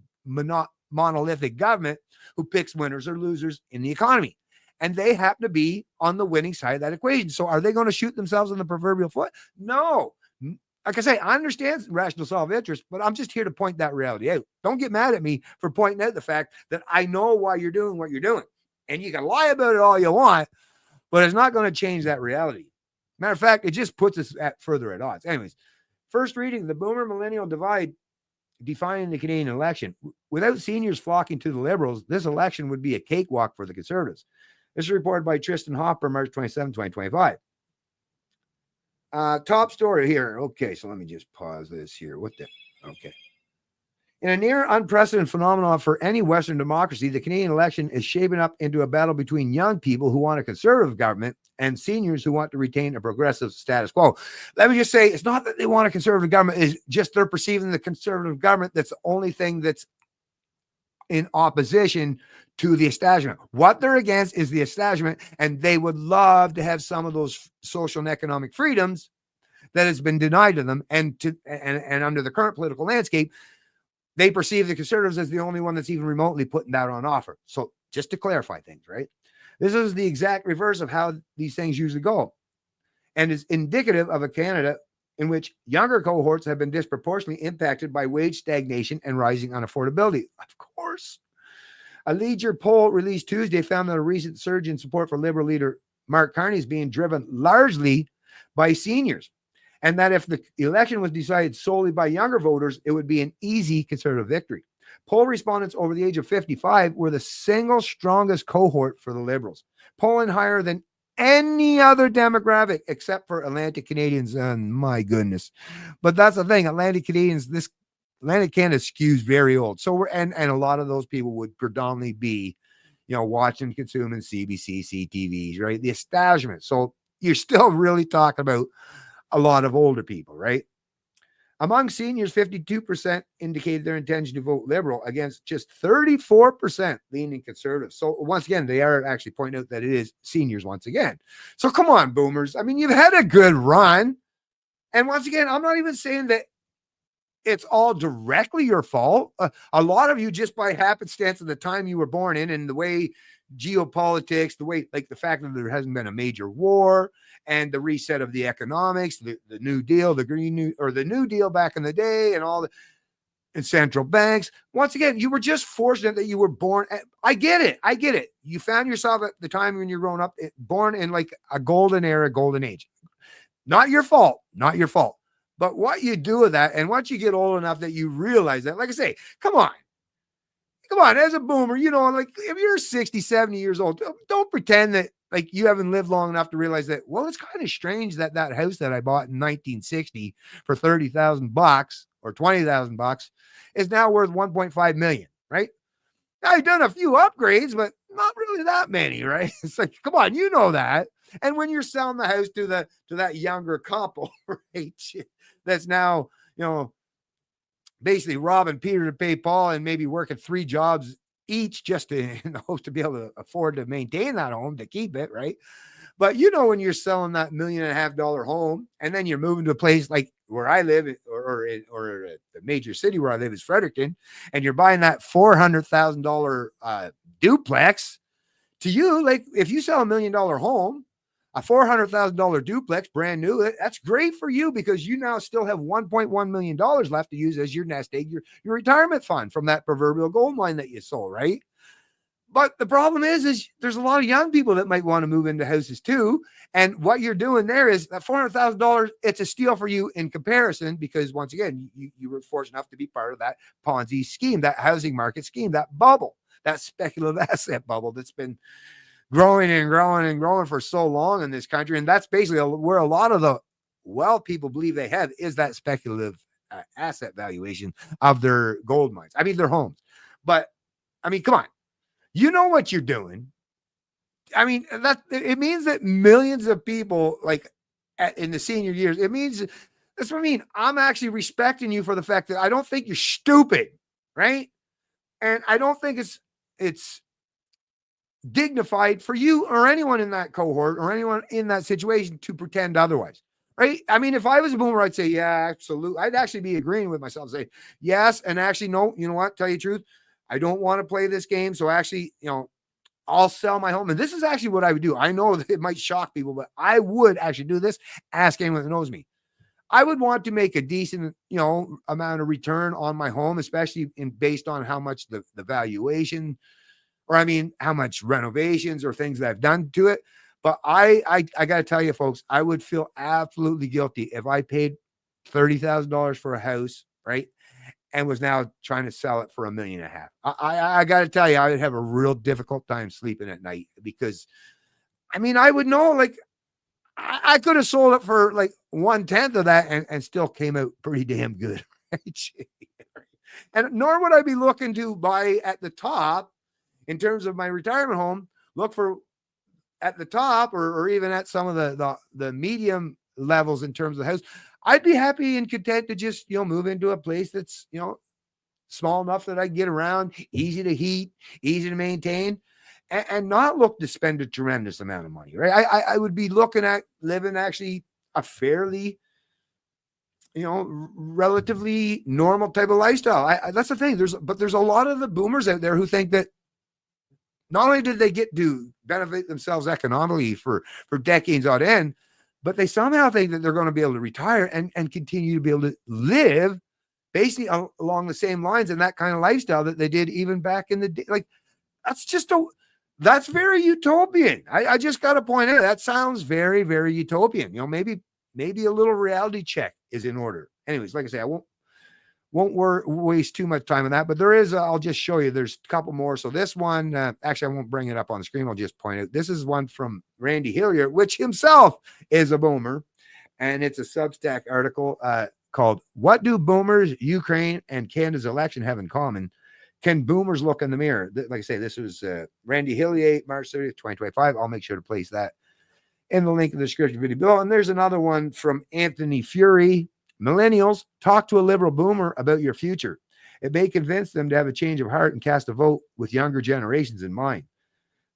monolithic government who picks winners or losers in the economy. And they happen to be on the winning side of that equation. So are they going to shoot themselves in the proverbial foot? No. Like I say, I understand rational self-interest, but I'm just here to point that reality out. Don't get mad at me for pointing out the fact that I know why you're doing what you're doing. And you can lie about it all you want, but it's not going to change that reality. Matter of fact, it just puts us further at odds. Anyways, first reading, the boomer millennial divide defining the Canadian election. Without seniors flocking to the Liberals, this election would be a cakewalk for the Conservatives. This is reported by Tristan Hopper, March 27, 2025. Top story here. Okay, so let me just pause this here. Okay. In a near unprecedented phenomenon for any Western democracy, the Canadian election is shaping up into a battle between young people who want a conservative government and seniors who want to retain a progressive status quo. Let me just say, it's not that they want a conservative government, it's just they're perceiving the conservative government that's the only thing that's in opposition to the establishment. What they're against is the establishment, and they would love to have some of those social and economic freedoms that has been denied to them. And under the current political landscape, they perceive the Conservatives as the only one that's even remotely putting that on offer. So just to clarify things, right? This is the exact reverse of how these things usually go, and is indicative of a Canada in which younger cohorts have been disproportionately impacted by wage stagnation and rising unaffordability. Of course. A Leader poll released Tuesday found that a recent surge in support for Liberal leader Mark Carney is being driven largely by seniors, and that if the election was decided solely by younger voters, it would be an easy Conservative victory. Poll respondents over the age of 55 were the single strongest cohort for the Liberals, polling higher than any other demographic except for Atlantic Canadians. And my goodness. But that's the thing. Atlantic Canadians, this Atlantic Canada skews very old. So and a lot of those people would predominantly be, watching, consuming CBC, CTVs, right? The establishment. So you're still really talking about a lot of older people, right? Among seniors, 52% indicated their intention to vote Liberal against just 34% leaning Conservative. So once again, they are actually pointing out that it is seniors once again. So come on, boomers. I mean, you've had a good run. And once again, I'm not even saying that it's all directly your fault. A lot of you, just by happenstance of the time you were born in and the way geopolitics, the way, like the fact that there hasn't been a major war and the reset of the economics, the New Deal, the New Deal back in the day, and all the and central banks. Once again, you were just fortunate that you were born. I get it. You found yourself at the time when you're growing up, born in like a golden era, golden age. Not your fault. But what you do with that, and once you get old enough that you realize that, like I say, come on, as a boomer, like if you're 60, 70 years old, don't pretend that like you haven't lived long enough to realize that, well, it's kind of strange that house that I bought in 1960 for $30,000 or $20,000 is now worth 1.5 million, right? Now I've done a few upgrades, but not really that many, right? It's like, come on, that. And when you're selling the house to that younger couple, right, that's now, basically robbing Peter to pay Paul and maybe working 3 jobs each just in the hopes to be able to afford to maintain that home, to keep it, right? But when you're selling that $1.5 million home and then you're moving to a place like where I live or the major city where I live is Fredericton, and you're buying that $400,000 duplex, to you, like if you sell $1 million home, a $400,000 duplex, brand new, that's great for you because you now still have $1.1 million left to use as your nest egg, your retirement fund from that proverbial gold mine that you sold, right? But the problem is there's a lot of young people that might want to move into houses too. And what you're doing there is that $400,000, it's a steal for you in comparison, because once again, you were fortunate enough to be part of that Ponzi scheme, that housing market scheme, that bubble, that speculative asset bubble that's been growing and growing and growing for so long in this country. And that's basically where a lot of the wealth people believe they have is that speculative asset valuation of their gold mines. I mean, their homes. But I mean, come on, what you're doing. I mean, it means that millions of people, like in the senior years, that's what I mean. I'm actually respecting you for the fact that I don't think you're stupid, right? And I don't think it's dignified for you or anyone in that cohort or anyone in that situation to pretend otherwise. Right? I mean, if I was a boomer, I'd say, yeah, absolutely. I'd actually be agreeing with myself, say, yes, and actually, no, you know what? Tell you the truth, I don't want to play this game. So actually, I'll sell my home. And this is actually what I would do. I know that it might shock people, but I would actually do this. Ask anyone that knows me. I would want to make a decent, amount of return on my home, especially based on how much the valuation, or I mean, how much renovations or things that I've done to it. But I got to tell you, folks, I would feel absolutely guilty if I paid $30,000 for a house, right, and was now trying to sell it for $1.5 million. I got to tell you, I would have a real difficult time sleeping at night because, I mean, I would know, like, I could have sold it for like 1/10 of that and still came out pretty damn good. Right? And nor would I be looking to buy at the top in terms of my retirement home. Look for at the top or even at some of the medium levels in terms of the house. I'd be happy and content to just, move into a place that's, small enough that I can get around, easy to heat, easy to maintain, and not look to spend a tremendous amount of money, right? I would be looking at living actually a fairly, relatively normal type of lifestyle. That's the thing. There's a lot of the boomers out there who think that not only did they get to benefit themselves economically for decades on end, but they somehow think that they're going to be able to retire and continue to be able to live basically along the same lines and that kind of lifestyle that they did even back in the day. Like, that's very utopian. I just got to point out that sounds very, very utopian. Maybe a little reality check is in order. Anyways, like I say, I won't waste too much time on that, but there is, I'll just show you, there's a couple more. So this one, actually, I won't bring it up on the screen. I'll just point out, this is one from Randy Hillier, which himself is a boomer. And it's a Substack article called "What Do Boomers, Ukraine, and Canada's Election Have in Common? Can Boomers Look in the Mirror?" Like I say, this was Randy Hillier, March 30th, 2025. I'll make sure to place that in the link in the description video below. And there's another one from Anthony Fury. "Millennials, talk to a liberal boomer about your future. It may convince them to have a change of heart and cast a vote with younger generations in mind."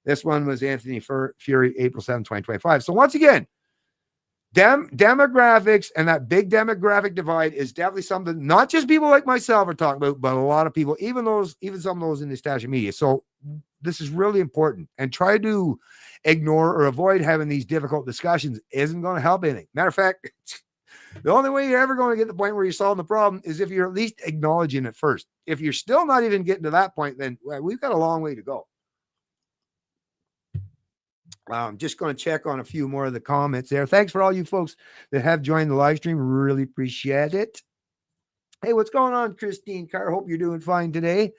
This one was Anthony Fury, April 7, 2025. So once again, demographics and that big demographic divide is definitely something not just people like myself are talking about, but a lot of people, even some of those in the establishment media. So this is really important, and try to ignore or avoid having these difficult discussions isn't going to help anything. Matter of fact, the only way you're ever going to get to the point where you're solving the problem is if you're at least acknowledging it first. If you're still not even getting to that point, then we've got a long way to go. I'm just going to check on a few more of the comments there. Thanks for all you folks that have joined the live stream. Really appreciate it. Hey, what's going on, Christine Carr? Hope you're doing fine today.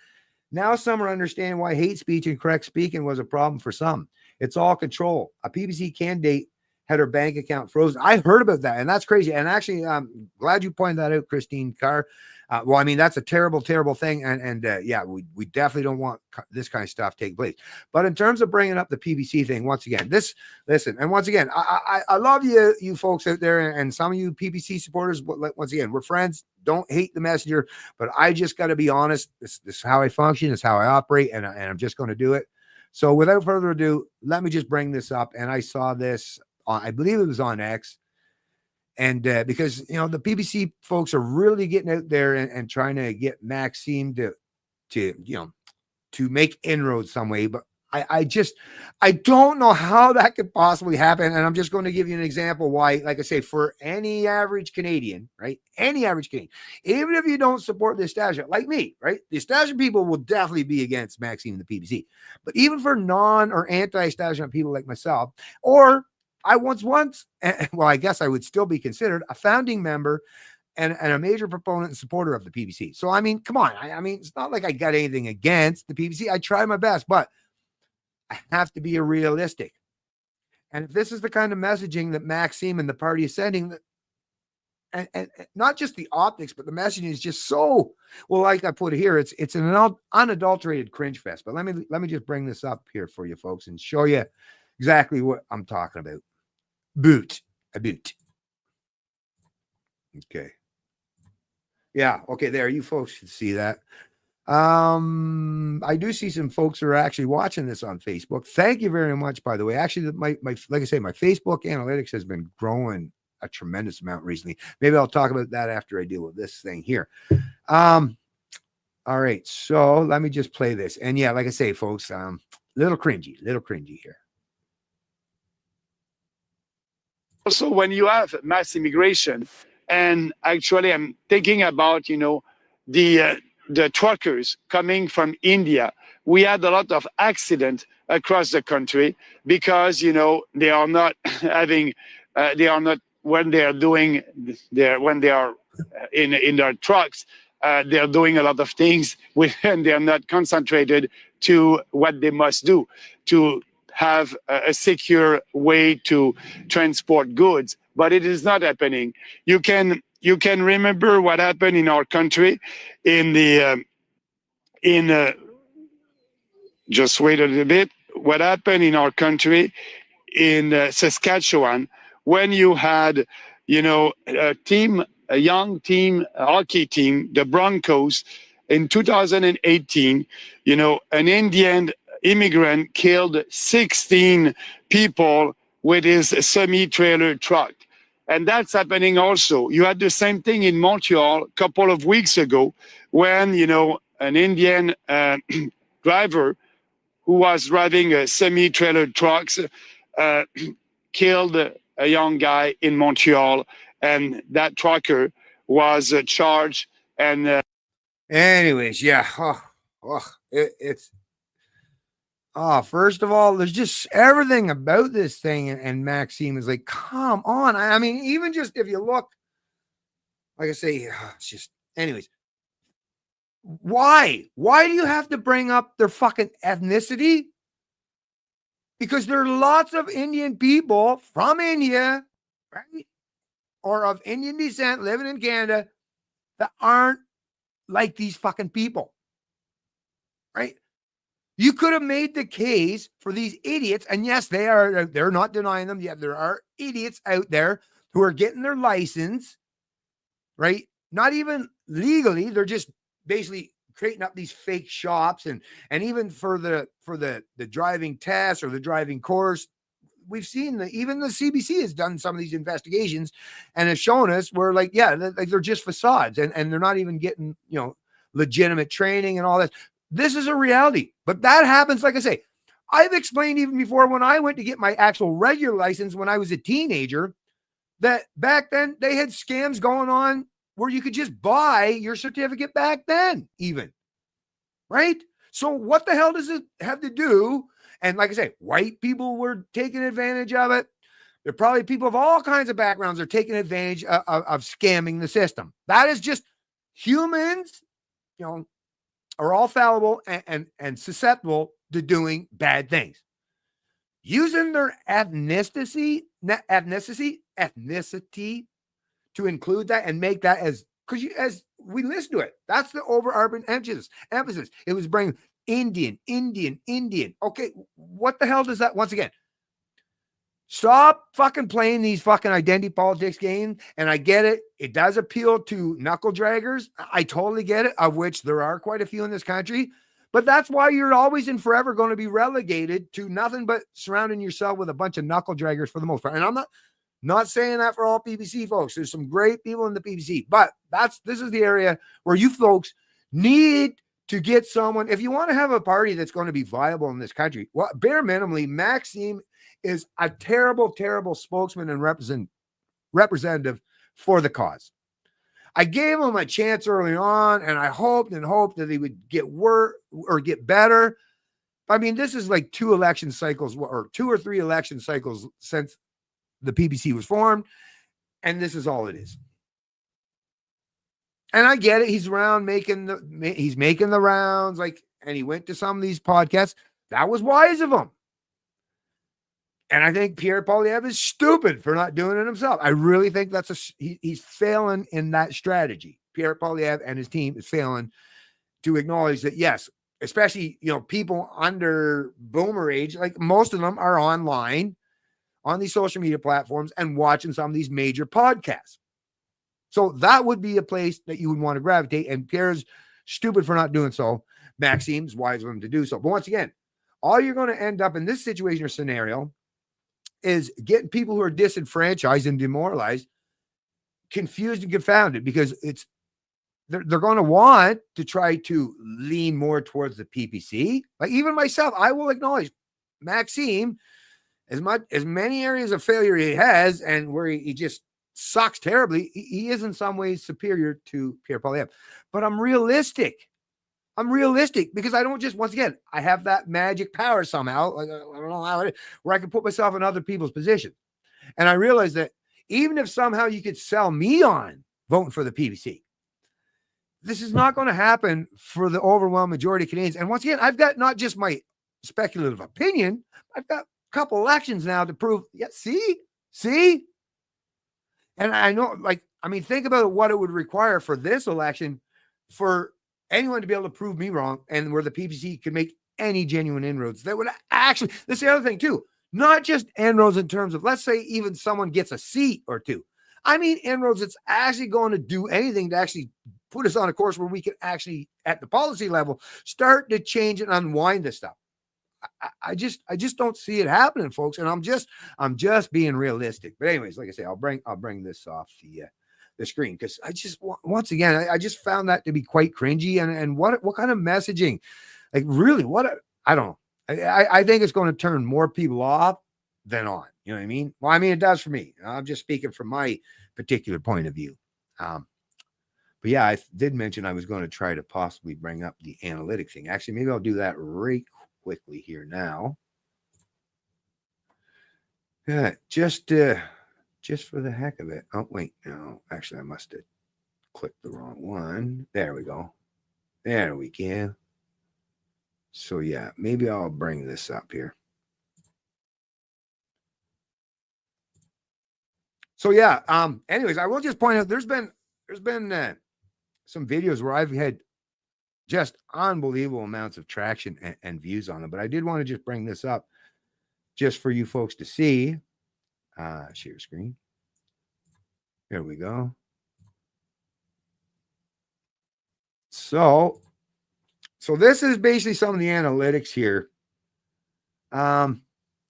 Now some are understanding why hate speech and correct speaking was a problem for some. It's all control. A PPC candidate had her bank account frozen. I heard about that, and that's crazy. And actually, I'm glad you pointed that out, Christine Carr. Well, I mean, that's a terrible, terrible thing. And yeah, we definitely don't want this kind of stuff taking place. But in terms of bringing up the PPC thing, once again, I love you folks out there, and some of you PPC supporters. Once again, we're friends. Don't hate the messenger, but I just got to be honest. This is how I function. It's how I operate, and I'm just going to do it. So without further ado, let me just bring this up. And I saw this, I believe it was on X. And because, the PPC folks are really getting out there and trying to get Maxime to make inroads some way. But I don't know how that could possibly happen. And I'm just going to give you an example why, like I say, for any average Canadian, right? Any average Canadian, even if you don't support the establishment, like me, right? The establishment people will definitely be against Maxime and the PPC. But even for non or anti-establishment people like myself, or I once, well, I guess I would still be considered a founding member and a major proponent and supporter of the PPC. So, I mean, come on. I mean, it's not like I got anything against the PPC. I try my best, but I have to be realistic. And if this is the kind of messaging that Maxime and the party is sending, and not just the optics, but the messaging is just so, well, like I put it here, it's an unadulterated cringe fest. But let me just bring this up here for you folks and show you exactly what I'm talking about. A boot. Okay. Yeah. Okay. There, you folks should see that. I do see some folks who are actually watching this on Facebook. Thank you very much, by the way. Actually, my like I say, my Facebook analytics has been growing a tremendous amount recently. Maybe I'll talk about that after I deal with this thing here. All right, so let me just play this. And yeah, like I say, folks, little cringy here. Also, when you have mass immigration, and actually I'm thinking about, the truckers coming from India, we had a lot of accidents across the country because, they are not having, when they are doing when they are in their trucks, they're doing a lot of things and they're not concentrated to what they must do to have a secure way to transport goods, but it is not happening. You can remember what happened in our country just wait a little bit. What happened in our country in Saskatchewan when you had, a young team, a hockey team, the Broncos, in 2018, an Indian immigrant killed 16 people with his semi-trailer truck. And that's happening also. You had the same thing in Montreal a couple of weeks ago when, an Indian driver who was driving a semi-trailer trucks killed a young guy in Montreal, and that trucker was charged. And anyways, yeah. It's first of all, there's just everything about this thing, and Maxime is like, come on. I mean, even just if you look, like I say, it's just, anyways. Why do you have to bring up their fucking ethnicity? Because there are lots of Indian people from India, right, or of Indian descent living in Canada that aren't like these fucking people, right? You could have made the case for these idiots, and yes, they're not denying them. Yeah, there are idiots out there who are getting their license, right? Not even legally, they're just basically creating up these fake shops, and even for the driving test or the driving course, we've seen that even the CBC has done some of these investigations and has shown us where, like, yeah, like they're just facades, and they're not even getting, legitimate training and all that. This is a reality, but that happens. Like I say, I've explained even before when I went to get my actual regular license when I was a teenager, that back then they had scams going on where you could just buy your certificate back then, even, right? So what the hell does it have to do? And like I say, white people were taking advantage of it. There are probably people of all kinds of backgrounds are taking advantage of scamming the system. That is just humans, are all fallible and susceptible to doing bad things. Using their ethnicity to include that and make that as we listen to it, that's the overarching emphasis. It was bringing Indian. Okay, what the hell does that, once again, stop fucking playing these fucking identity politics games. And I get it. It does appeal to knuckle draggers. I totally get it, of which there are quite a few in this country. But that's why you're always and forever going to be relegated to nothing but surrounding yourself with a bunch of knuckle draggers for the most part. And I'm not saying that for all PPC folks. There's some great people in the PPC, but this is the area where you folks need to get someone. If you want to have a party that's going to be viable in this country, well, bare minimally, Maxime is a terrible, terrible spokesman and representative for the cause. I gave him a chance early on, and I hoped that he would get worse or get better. I mean, this is like 2 election cycles or 2 or 3 election cycles since the PPC was formed, and this is all it is. And I get it. He's around making the rounds, and he went to some of these podcasts. That was wise of him. And I think Pierre Poilievre is stupid for not doing it himself. I really think he's failing in that strategy. Pierre Poilievre and his team is failing to acknowledge that, yes, especially, people under boomer age, like most of them are online on these social media platforms and watching some of these major podcasts. So that would be a place that you would want to gravitate. And Pierre's stupid for not doing so. Maxime's wise of him to do so. But once again, all you're going to end up in this situation or scenario is getting people who are disenfranchised and demoralized confused and confounded, because they're going to want to try to lean more towards the PPC. Like even myself, I will acknowledge Maxime, as many areas of failure he has, and where he just sucks terribly, he is in some ways superior to Pierre Poilievre. But I'm realistic. Because I don't just, once again, I have that magic power somehow. Like, I don't know how where I can put myself in other people's position. And I realize that even if somehow you could sell me on voting for the PPC, this is not going to happen for the overwhelming majority of Canadians. And once again, I've got not just my speculative opinion, I've got a couple elections now to prove, yeah, see? And I know, think about what it would require for this election for anyone to be able to prove me wrong, and where the PPC could make any genuine inroads. That would actually, this is the other thing too, not just inroads in terms of, let's say even someone gets a seat or two. I mean, inroads that's actually going to do anything to actually put us on a course where we can actually, at the policy level, start to change and unwind this stuff. I just don't see it happening, folks. And I'm just being realistic. But anyways, like I say, I'll bring this off the screen, because I just, once again, I just found that to be quite cringy. And what kind of messaging, like really, I don't know. I think it's going to turn more people off than on. You know what I mean? Well, I mean, it does for me. I'm just speaking from my particular point of view. But yeah, I did mention I was going to try to possibly bring up the analytic thing. Actually, maybe I'll do that right quickly here now. Yeah, just for the heck of it. Oh, wait, no, actually, I must have clicked the wrong one. There we go. There we go. So yeah, maybe I'll bring this up here. So yeah, anyways, I will just point out there's been some videos where I've had just unbelievable amounts of traction and views on them. But I did want to just bring this up just for you folks to see. Share screen. There we go. So this is basically some of the analytics here.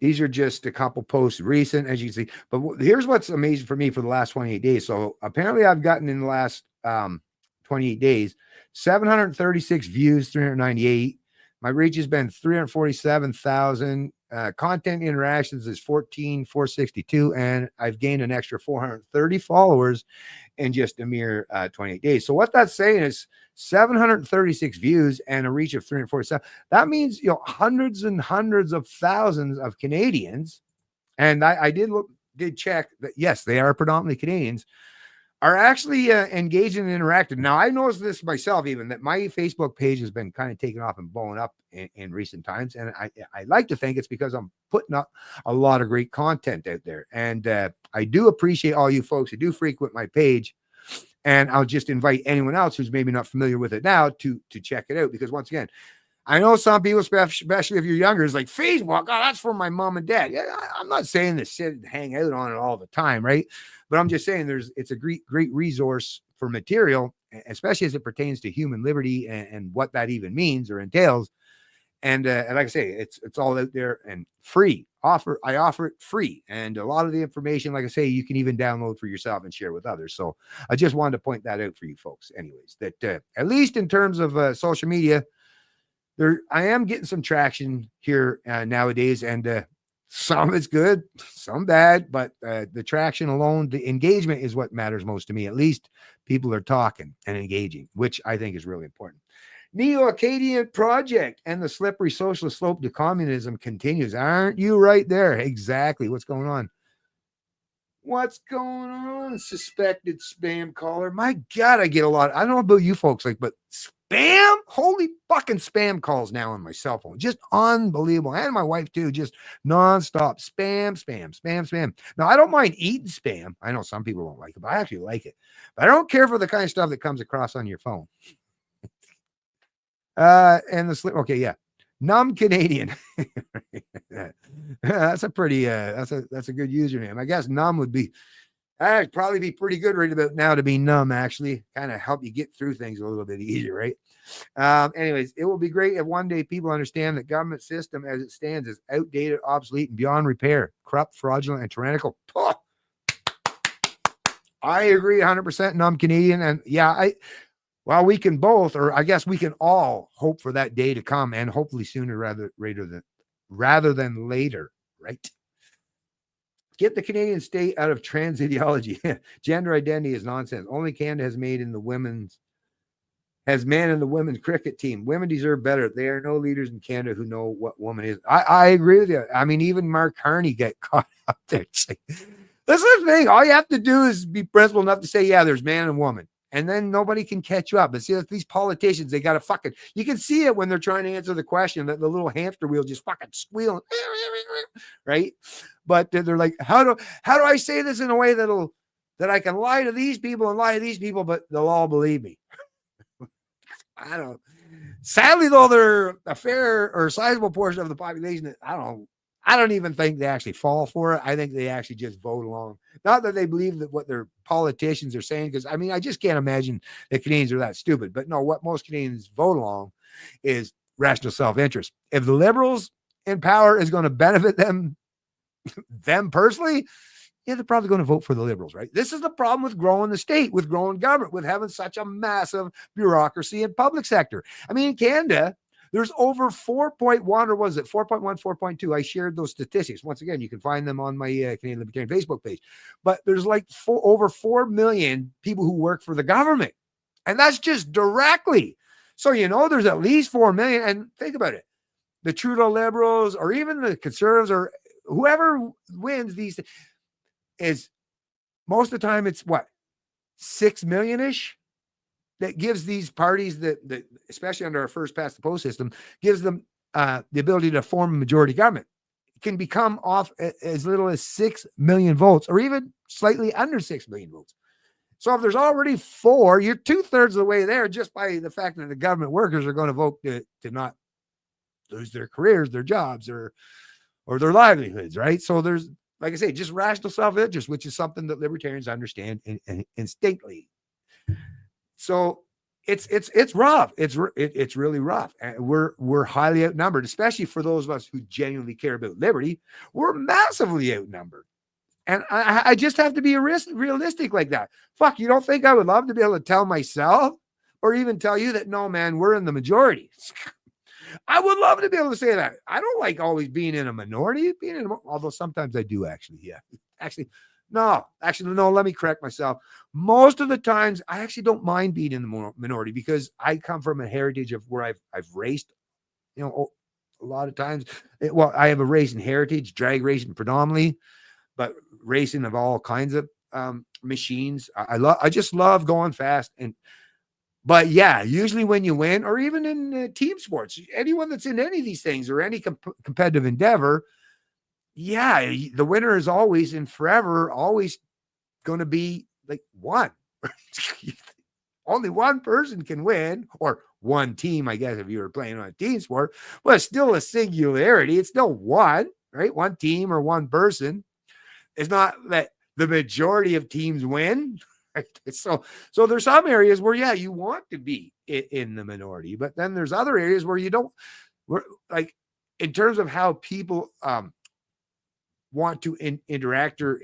These are just a couple posts recent, as you can see. But here's what's amazing for me for the last 28 days. So apparently I've gotten in the last 28 days, 736 views, 398. My reach has been 347,000. Content interactions is 14,462. And I've gained an extra 430 followers in just a mere 28 days. So what that's saying is 736 views and a reach of 347. That means, hundreds and hundreds of thousands of Canadians. And I did check that, yes, they are predominantly Canadians, are actually engaged and interactive. Now, I noticed this myself, even that my Facebook page has been kind of taken off and blown up in recent times. And I like to think it's because I'm putting up a lot of great content out there. And I do appreciate all you folks who do frequent my page. And I'll just invite anyone else who's maybe not familiar with it now to check it out. Because once again, I know some people, especially if you're younger, is like, Facebook, oh, that's for my mom and dad. Yeah, I'm not saying to sit and hang out on it all the time, right? But I'm just saying it's a great resource for material, especially as it pertains to human liberty and what that even means or entails. And like I say, it's all out there and free. I offer it free. And a lot of the information, like I say, you can even download for yourself and share with others. So I just wanted to point that out for you folks. Anyways, that at least in terms of social media, I am getting some traction here nowadays, and some of it's good, some bad, but the traction alone, the engagement is what matters most to me. At least people are talking and engaging, which I think is really important. Neo-Acadian project and the slippery socialist slope to communism continues. Aren't you right there? Exactly. What's going on? What's going on? Suspected spam caller. My God, I get a lot. I don't know about you folks, but spam, holy fucking spam calls now on my cell phone. Just unbelievable. And my wife too, just nonstop spam. Now, I don't mind eating spam. I know some people don't like it, but I actually like it. But I don't care for the kind of stuff that comes across on your phone. And the slip. Okay, yeah. Numb Canadian. That's a pretty that's a good username. I guess numb would be I'd probably be pretty good right about now to be numb, actually. Kind of help you get through things a little bit easier, right? Anyways, it will be great if one day people understand that government system as it stands is outdated, obsolete, and beyond repair, corrupt, fraudulent, and tyrannical. Oh, I agree 100%, and I'm Canadian. And yeah, well, we can both, or I guess we can all hope for that day to come, and hopefully sooner rather than later, right? Get the Canadian state out of trans ideology. Gender identity is nonsense. Only Canada has men in the women's cricket team. Women deserve better. There are no leaders in Canada who know what woman is. I agree with you. I mean, even Mark Carney get caught up there. This is the thing. All you have to do is be principled enough to say, yeah, there's man and woman. And then nobody can catch you up. But see, these politicians, they got to you can see it when they're trying to answer the question, that the little hamster wheel just fucking squealing, right? But they're like, how do I say this in a way that I can lie to these people and lie to these people, but they'll all believe me? I don't. Sadly, though, they're a fair or sizable portion of the population that I don't even think they actually fall for it. I think they actually just vote along. Not that they believe that what their politicians are saying, because I mean, I just can't imagine that Canadians are that stupid. But no, what most Canadians vote along is rational self-interest. If the Liberals in power is going to benefit them personally, yeah, they're probably going to vote for the Liberals, right? This is the problem with growing the state, with growing government, with having such a massive bureaucracy and public sector. I mean, in Canada, there's over 4.1, or was it 4.1, 4.2? I shared those statistics. Once again, you can find them on my Canadian Libertarian Facebook page. But there's like over 4 million people who work for the government. And that's just directly. So, there's at least 4 million. And think about it. The Trudeau Liberals, or even the Conservatives, or whoever wins these, is most of the time it's what, 6 million-ish? That gives these parties that especially under our first past the post system, gives them the ability to form a majority government. It can become off as little as 6 million votes, or even slightly under 6 million votes. So if there's already 4, you're 2/3 of the way there just by the fact that the government workers are going to vote to not lose their careers, their jobs, or their livelihoods, right? So there's, like I say, just rational self-interest, which is something that libertarians understand instinctively. So it's rough. It's really rough. And we're highly outnumbered, especially for those of us who genuinely care about liberty. We're massively outnumbered. And I just have to be realistic like that. Fuck, you don't think I would love to be able to tell myself or even tell you that, no, man, we're in the majority? I would love to be able to say that. I don't like always being in a minority, although sometimes I do actually. Yeah, no, let me correct myself. Most of the times I actually don't mind being in the minority, because I come from a heritage of where I've raced, a lot of times. I have a racing heritage, drag racing predominantly, but racing of all kinds of machines. I just love going fast. But yeah, usually when you win, or even in team sports, anyone that's in any of these things or any competitive endeavor, yeah, the winner is always and forever always going to be like one. Only one person can win, or one team, I guess, if you were playing on a team sport. Well, it's still a singularity. It's still one, right? One team or one person. It's not that the majority of teams win. Right? So there's some areas where, yeah, you want to be in the minority, but then there's other areas where you don't. Like in terms of how people want to interact or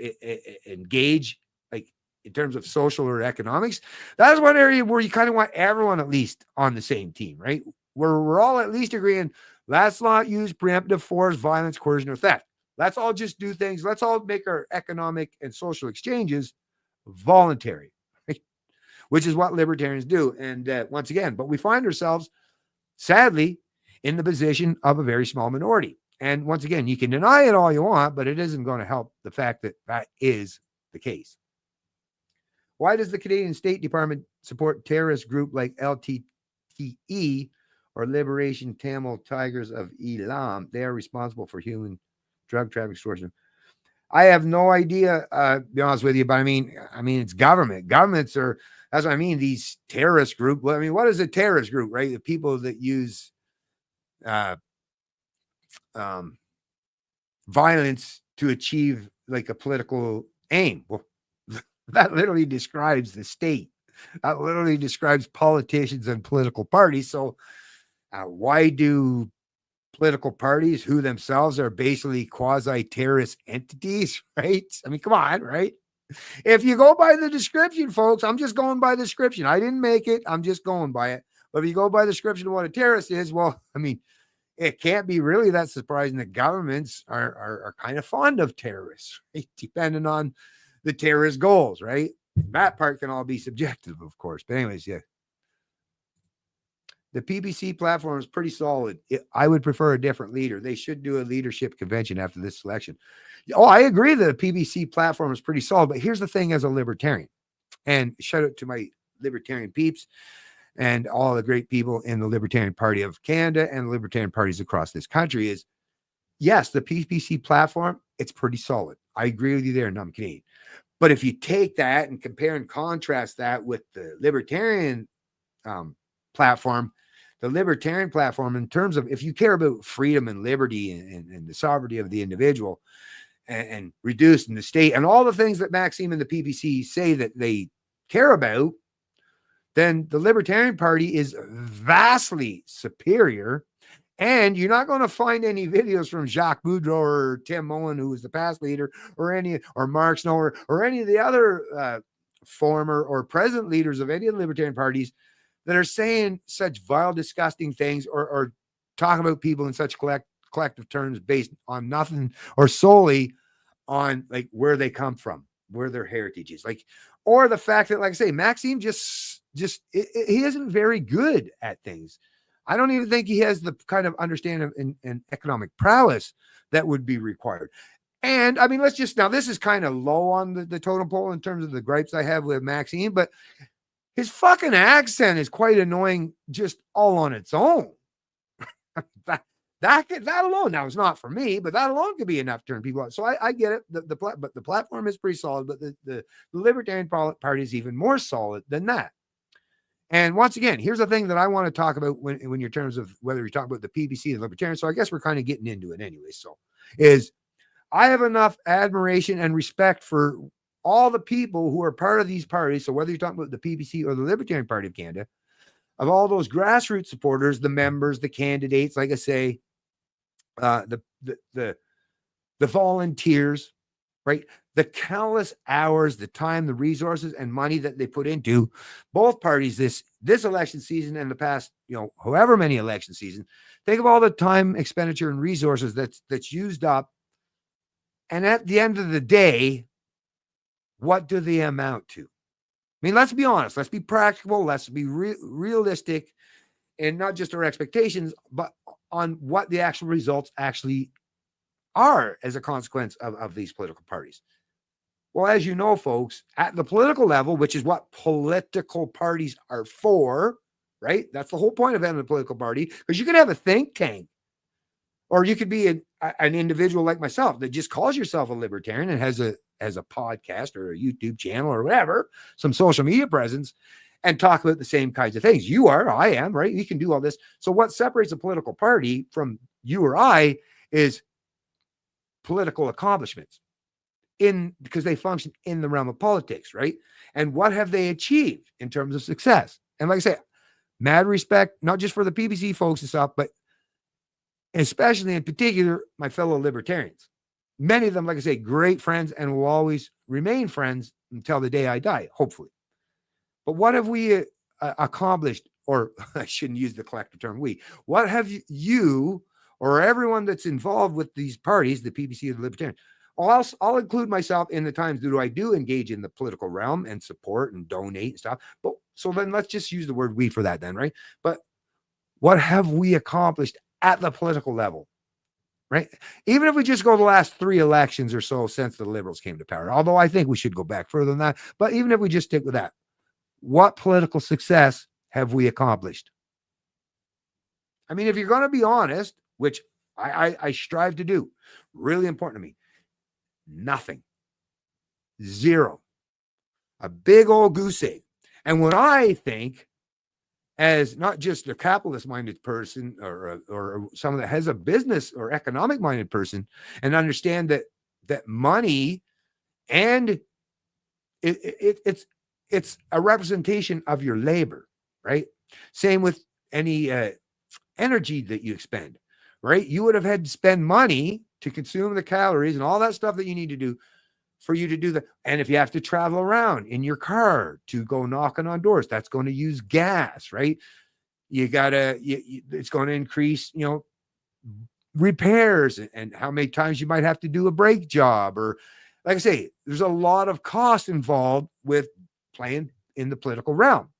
engage, like in terms of social or economics, that's one area where you kind of want everyone at least on the same team, right? Where we're all at least agreeing, let's not use preemptive force, violence, coercion, or theft. Let's all just do things. Let's all make our economic and social exchanges voluntary, right? Which is what libertarians do. And once again, but we find ourselves, sadly, in the position of a very small minority. And once again, you can deny it all you want, but it isn't going to help the fact that that is the case. Why does the Canadian State Department support terrorist group like LTTE or Liberation Tamil Tigers of Elam? They are responsible for human drug trafficking, extortion. I have no idea, to be honest with you, but I mean, it's government. Governments are, that's what I mean, these terrorist group. Well, I mean, what is a terrorist group, right? The people that use violence to achieve like a political aim. Well, That literally describes the state. That literally describes politicians and political parties. So why do political parties who themselves are basically quasi-terrorist entities, right? I mean, come on, right? If you go by the description, folks, I'm just going by the description. I didn't make it. I'm just going by it. But if you go by the description of what a terrorist is, well, I mean, it can't be really that surprising that governments are kind of fond of terrorists, right? Depending on the terrorist goals, right? That part can all be subjective, of course. But anyways, yeah. The PPC platform is pretty solid. I would prefer a different leader. They should do a leadership convention after this election. Oh, I agree that the PPC platform is pretty solid. But here's the thing as a libertarian, and shout out to my libertarian peeps and all the great people in the Libertarian Party of Canada and the Libertarian parties across this country is, yes, the PPC platform, it's pretty solid. I agree with you there, and I'm Canadian. But if you take that and compare and contrast that with the Libertarian platform, the Libertarian platform, in terms of if you care about freedom and liberty and the sovereignty of the individual and reducing the state and all the things that Maxime and the PPC say that they care about, then the Libertarian Party is vastly superior. And you're not going to find any videos from Jacques Boudreau or Tim Mullen, who was the past leader, or Mark Snow, or any of the other former or present leaders of any of the Libertarian parties that are saying such vile, disgusting things or talking about people in such collective terms based on nothing or solely on like where they come from, where their heritage is, like, or the fact that, like I say, Maxime just he isn't very good at things. I don't even think he has the kind of understanding and economic prowess that would be required. And I mean, now this is kind of low on the totem pole in terms of the gripes I have with Maxime, but his fucking accent is quite annoying just all on its own. that alone, now it's not for me, but that alone could be enough to turn people out. So I get it. But the platform is pretty solid, but the Libertarian Party is even more solid than that. And once again, here's the thing that I want to talk about when you're in terms of whether you're talking about the PPC and the Libertarian. So I guess we're kind of getting into it anyway. So is I have enough admiration and respect for all the people who are part of these parties. So whether you're talking about the PPC or the Libertarian Party of Canada, of all those grassroots supporters, the members, the candidates, like I say, the volunteers, right? The countless hours, the time, the resources, and money that they put into both parties this election season and the past, however many election seasons. Think of all the time, expenditure, and resources that's used up. And at the end of the day, what do they amount to? I mean, let's be honest. Let's be practical. Let's be realistic, and not just our expectations, but on what the actual results actually are as a consequence of these political parties. Well, as you know, folks, at the political level, which is what political parties are for, right? That's the whole point of having a political party, because you could have a think tank, or you could be an individual like myself that just calls yourself a libertarian and has a podcast or a YouTube channel or whatever, some social media presence, and talk about the same kinds of things. I am, right? You can do all this. So what separates a political party from you or I is political accomplishments because they function in the realm of politics, right? And what have they achieved in terms of success? And like I say, mad respect, not just for the PPC folks and stuff, but especially in particular, my fellow libertarians. Many of them, like I say, great friends and will always remain friends until the day I die, hopefully. But what have we accomplished, or I shouldn't use the collective term we, what have you or everyone that's involved with these parties, the PPC or the Libertarian, I'll include myself in the times that I do engage in the political realm and support and donate and stuff. But so then let's just use the word we for that then, right? But what have we accomplished at the political level, right? Even if we just go the last 3 elections or so since the Liberals came to power, although I think we should go back further than that. But even if we just stick with that, what political success have we accomplished? I mean, if you're going to be honest, which I strive to do, really important to me, nothing. Zero. A big old goose egg. And when I think, as not just a capitalist-minded person or someone that has a business or economic-minded person, and understand that money and it's a representation of your labor, right? Same with any energy that you expend, right? You would have had to spend money to consume the calories and all that stuff that you need to do for you to do that. And if you have to travel around in your car to go knocking on doors, that's going to use gas, right? You gotta, it's going to increase, repairs and how many times you might have to do a brake job, or like I say, there's a lot of cost involved with playing in the political realm.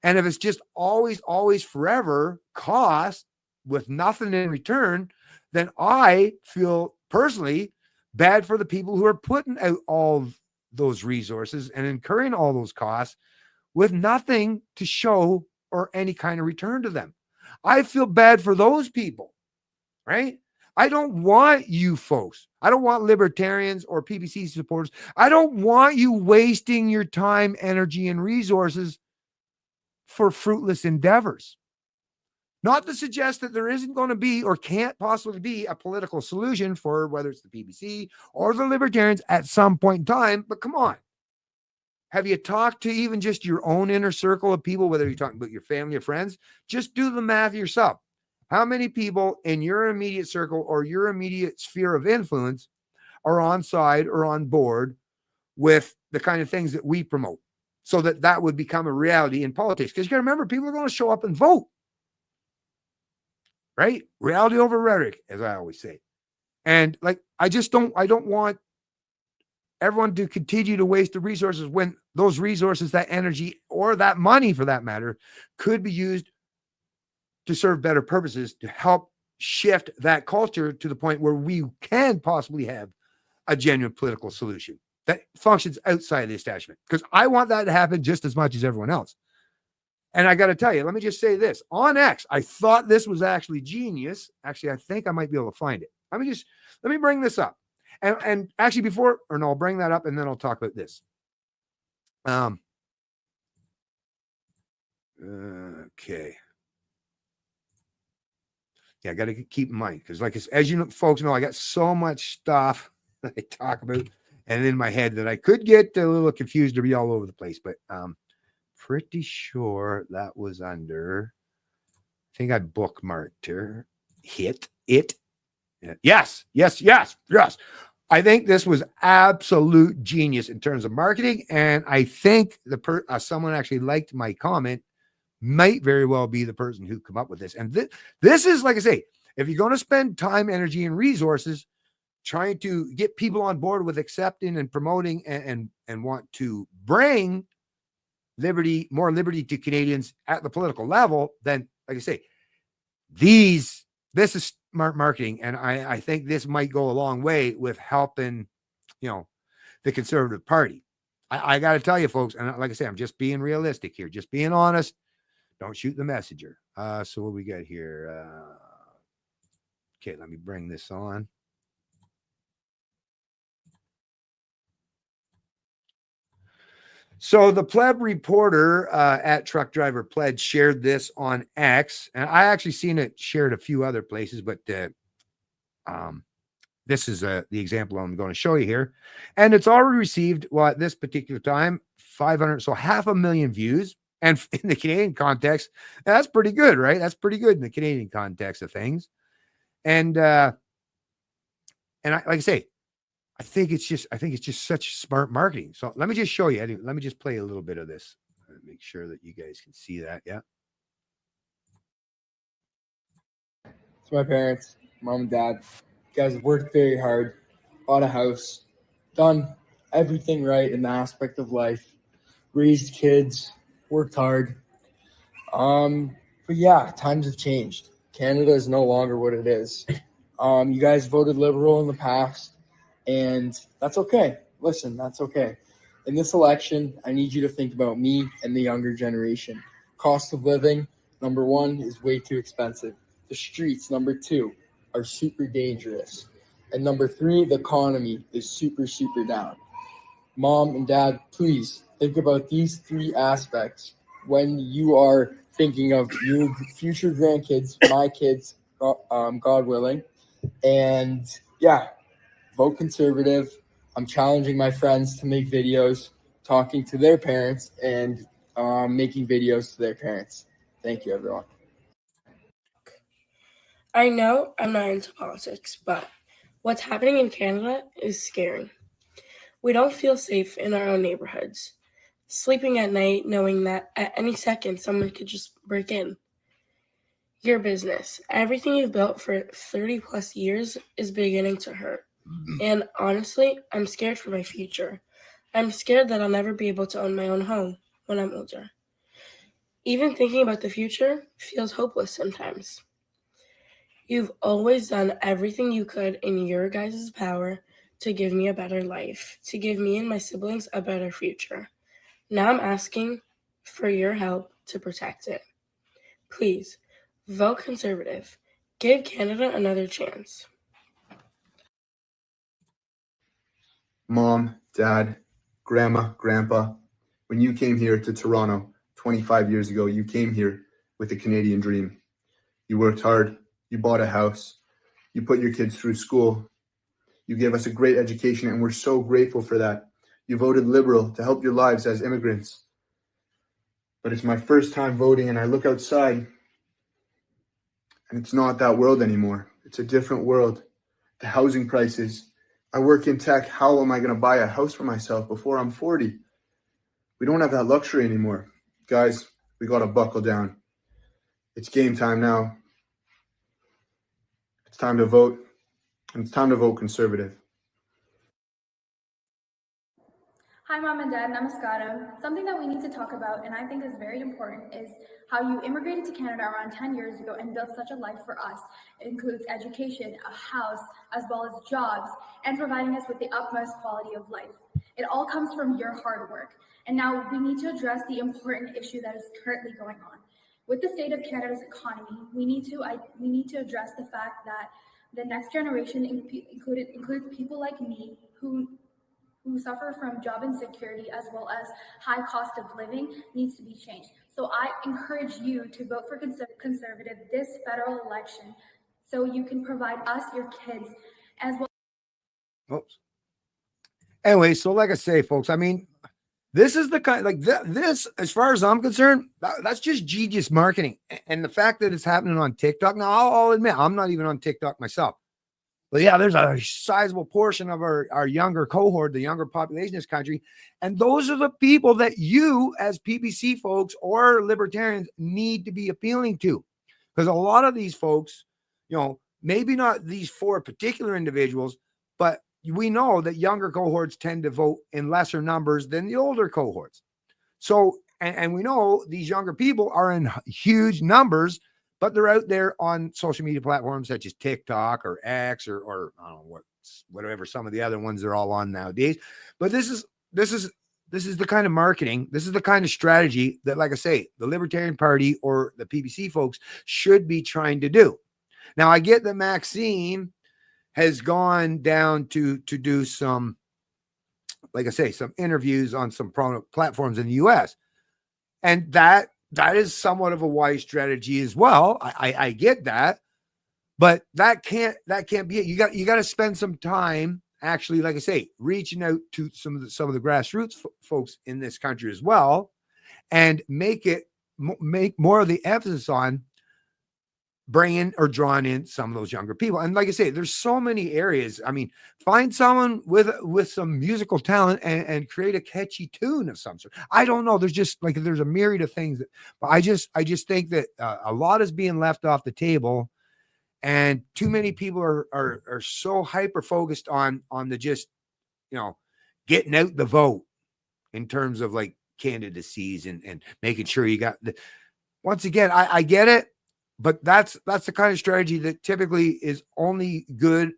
And if it's just always forever cost with nothing in return, then I feel personally bad for the people who are putting out all those resources and incurring all those costs with nothing to show or any kind of return to them. I feel bad for those people, right? I don't want you folks. I don't want libertarians or PPC supporters. I don't want you wasting your time, energy, and resources for fruitless endeavors. Not to suggest that there isn't going to be or can't possibly be a political solution for whether it's the PPC or the libertarians at some point in time, but come on. Have you talked to even just your own inner circle of people, whether you're talking about your family or friends? Just do the math yourself. How many people in your immediate circle or your immediate sphere of influence are on side or on board with the kind of things that we promote so that that would become a reality in politics? Because you got to remember, people are going to show up and vote, right? Reality over rhetoric, as I always say. And like, I don't want everyone to continue to waste the resources when those resources, that energy, or that money for that matter, could be used to serve better purposes to help shift that culture to the point where we can possibly have a genuine political solution that functions outside the establishment. Because I want that to happen just as much as everyone else. And I got to tell you, let me just say this. On X, I thought this was actually genius. Actually, I think I might be able to find it. Let me bring this up. And actually I'll bring that up and then I'll talk about this. Okay. Yeah, I got to keep in mind because, like, as you know, folks know, I got so much stuff that I talk about and in my head that I could get a little confused or be all over the place. But pretty sure that was under. I think I bookmarked her. Hit it. Yes. I think this was absolute genius in terms of marketing, and I think someone actually liked my comment. Might very well be the person who come up with this. And this is, like I say, if you're going to spend time, energy, and resources trying to get people on board with accepting and promoting and want to bring more liberty to Canadians at the political level, then, like I say, this is smart marketing. And I think this might go a long way with helping, the Conservative Party. I got to tell you, folks, and like I say, I'm just being realistic here, just being honest. Don't shoot the messenger. So what we got here? Okay, let me bring this on. So the pleb reporter at Truck Driver Pledge shared this on X, and I actually seen it shared a few other places, but this is the example I'm going to show you here. And it's already received, well, at this particular time, 500, so 500,000 views. And in the Canadian context, that's pretty good, right? That's pretty good in the Canadian context of things. And like I say, I think it's just such smart marketing. So let me just show you. Let me just play a little bit of this. Make sure that you guys can see that. Yeah. It's my parents, mom and dad. You guys have worked very hard, bought a house, done everything right in the aspect of life, raised kids, worked hard. But yeah, times have changed. Canada is no longer what it is. You guys voted Liberal in the past, and that's okay. Listen, that's okay. In this election, I need you to think about me and the younger generation. Cost of living, number one, is way too expensive. The streets, number two, are super dangerous. And number three, the economy is super, super down. Mom and dad, please think about these three aspects when you are thinking of your future grandkids, my kids, God willing. And yeah, vote Conservative. I'm challenging my friends to make videos talking to their parents and making videos to their parents. Thank you, everyone. I know I'm not into politics, but what's happening in Canada is scary. We don't feel safe in our own neighborhoods, sleeping at night knowing that at any second someone could just break in. Your business, everything you've built for 30 plus years is beginning to hurt. And honestly, I'm scared for my future. I'm scared that I'll never be able to own my own home when I'm older. Even thinking about the future feels hopeless sometimes. You've always done everything you could in your guys' power to give me a better life, to give me and my siblings a better future. Now I'm asking for your help to protect it. Please, vote Conservative. Give Canada another chance. Mom, Dad, Grandma, Grandpa, when you came here to Toronto 25 years ago, you came here with a Canadian dream. You worked hard, you bought a house, you put your kids through school, you gave us a great education, and we're so grateful for that. You voted Liberal to help your lives as immigrants. But it's my first time voting, and I look outside, and it's not that world anymore. It's a different world. The housing prices. I work in tech. How am I going to buy a house for myself before I'm 40? We don't have that luxury anymore. Guys, we got to buckle down. It's game time now. It's time to vote, and it's time to vote Conservative. Hi, Mom and Dad, Namaskaram. Something that we need to talk about, and I think is very important, is how you immigrated to Canada around 10 years ago and built such a life for us. It includes education, a house, as well as jobs, and providing us with the utmost quality of life. It all comes from your hard work. And now we need to address the important issue that is currently going on. With the state of Canada's economy, we need to address the fact that the next generation includes people like me who suffer from job insecurity as well as high cost of living needs to be changed. So I encourage you to vote for Conservative this federal election so you can provide us, your kids, as well. Oops. Anyway, so like I say, folks, I mean, this is the kind, like this, as far as I'm concerned, that's just genius marketing. And the fact that it's happening on TikTok, now I'll admit, I'm not even on TikTok myself. But yeah, there's a sizable portion of our younger cohort, the younger population in this country. And those are the people that you as PPC folks or libertarians need to be appealing to. Because a lot of these folks, you know, maybe not these four particular individuals, but we know that younger cohorts tend to vote in lesser numbers than the older cohorts. So, and we know these younger people are in huge numbers, but they're out there on social media platforms such as TikTok or X or I don't know whatever some of the other ones they're all on nowadays. But this is the kind of marketing, this is the kind of strategy that, like I say, the Libertarian Party or the PPC folks should be trying to do. Now, I get that Maxime has gone down to do some, like I say, some interviews on some prominent platforms in the US. And that is somewhat of a wise strategy as well. I get that, but that can't be it. You got to spend some time actually, like I say, reaching out to some of the grassroots folks in this country as well, and make more of the emphasis on bringing or drawing in some of those younger people. And like I say, there's so many areas. I mean, find someone with some musical talent and create a catchy tune of some sort. I don't know. There's a myriad of things but I just think that a lot is being left off the table, and too many people are so hyper focused on the just, you know, getting out the vote in terms of like candidacies and making sure you got once again, I get it. But that's the kind of strategy that typically is only good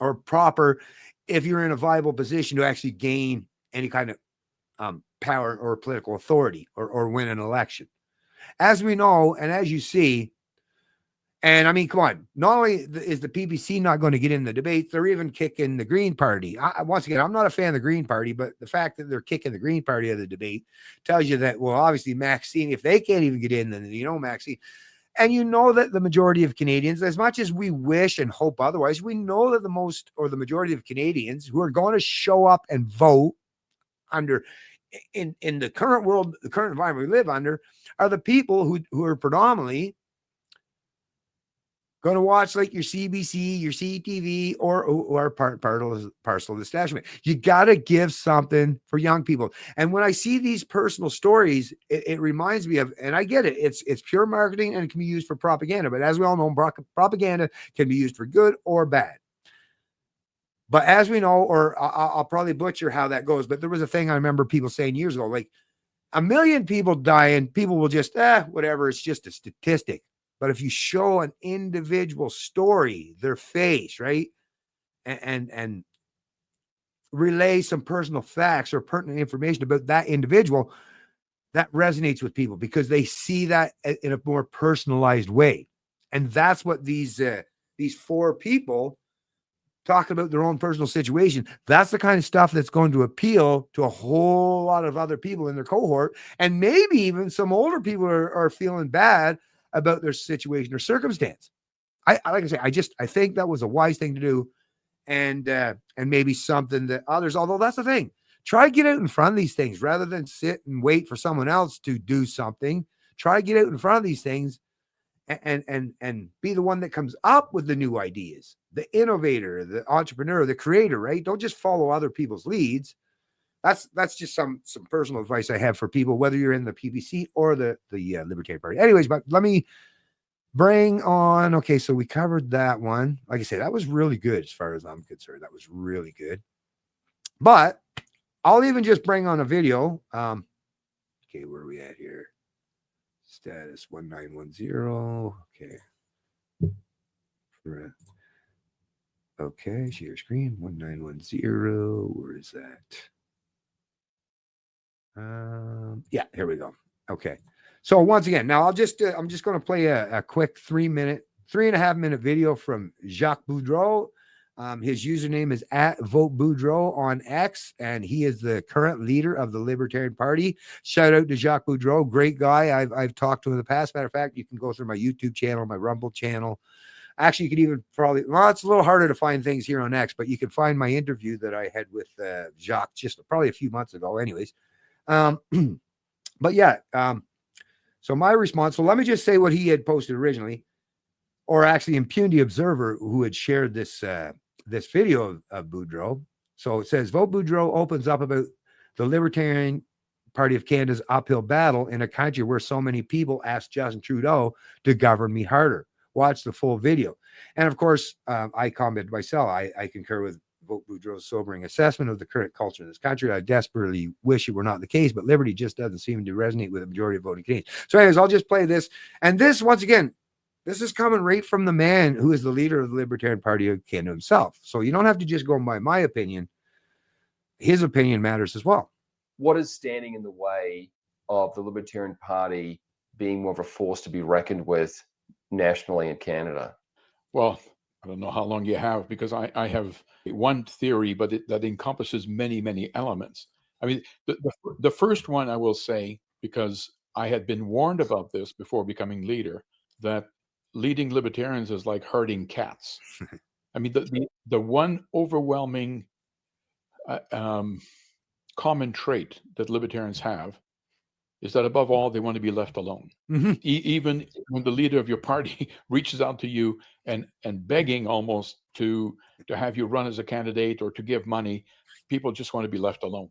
or proper if you're in a viable position to actually gain any kind of power or political authority or win an election. As we know, and as you see, and I mean, come on, not only is the PPC not going to get in the debates, they're even kicking the Green Party. Once again, I'm not a fan of the Green Party, but the fact that they're kicking the Green Party out of the debate tells you that, well, obviously Maxine, if they can't even get in, then you know Maxine. And you know that the majority of Canadians, as much as we wish and hope otherwise, we know that the majority of Canadians who are going to show up and vote under in the current world, the current environment we live under, are the people who are predominantly going to watch like your CBC, your CTV, or parcel of the establishment. You got to give something for young people. And when I see these personal stories, it reminds me of, and I get it, it's pure marketing and it can be used for propaganda. But as we all know, propaganda can be used for good or bad. But as we know, or I'll probably butcher how that goes, but there was a thing I remember people saying years ago, like 1 million people dying, people will just, whatever, it's just a statistic. But if you show an individual story, their face, right, and relay some personal facts or pertinent information about that individual, that resonates with people because they see that in a more personalized way. And that's what these 4 people talking about their own personal situation. That's the kind of stuff that's going to appeal to a whole lot of other people in their cohort. And maybe even some older people are feeling bad about their situation or circumstance. I like I say, I think that was a wise thing to do, and maybe something that others, although that's the thing, try to get out in front of these things rather than sit and wait for someone else to do something. Try to get out in front of these things and be the one that comes up with the new ideas, the innovator, the entrepreneur, the creator, right? Don't just follow other people's leads. That's just some personal advice I have for people, whether you're in the PPC or the Libertarian Party. Anyways, but let me bring on. Okay, so we covered that one. Like I said, that was really good as far as I'm concerned. That was really good. But I'll even just bring on a video. Okay, where are we at here? Status 1910. Okay. Okay, share screen 1910. Where is that? Yeah, here we go. Okay. So once again, now I'm just going to play a quick 3.5 minute video from Jacques Boudreau. His username is @VoteBoudreau on X, and he is the current leader of the Libertarian Party. Shout out to Jacques Boudreau, great guy. I've talked to him in the past. Matter of fact, you can go through my YouTube channel, my Rumble channel. Actually, you could even probably, well, it's a little harder to find things here on X, but you can find my interview that I had with Jacques just probably a few months ago. Anyways, but yeah, so my response, so let me just say what he had posted originally, or actually Impunity Observer, who had shared this video of Boudreau. So it says, Vote Boudreau opens up about the Libertarian Party of Canada's uphill battle in a country where so many people asked Justin Trudeau to govern me harder. Watch the full video. And of course, I commented myself, I concur with Vote Boudreau's sobering assessment of the current culture in this country. I desperately wish it were not the case, but liberty just doesn't seem to resonate with the majority of voting Canadians. So anyways, I'll just play this. And this, once again, this is coming right from the man who is the leader of the Libertarian Party of Canada himself. So you don't have to just go by my opinion. His opinion matters as well. What is standing in the way of the Libertarian Party being more of a force to be reckoned with nationally in Canada? Well, I don't know how long you have, because I have one theory, but that encompasses many, many elements. I mean, the first one I will say, because I had been warned about this before becoming leader, that leading libertarians is like herding cats. I mean, the one overwhelming common trait that libertarians have is that above all, they want to be left alone. Mm-hmm. Even when the leader of your party reaches out to you and begging almost to have you run as a candidate or to give money, people just want to be left alone.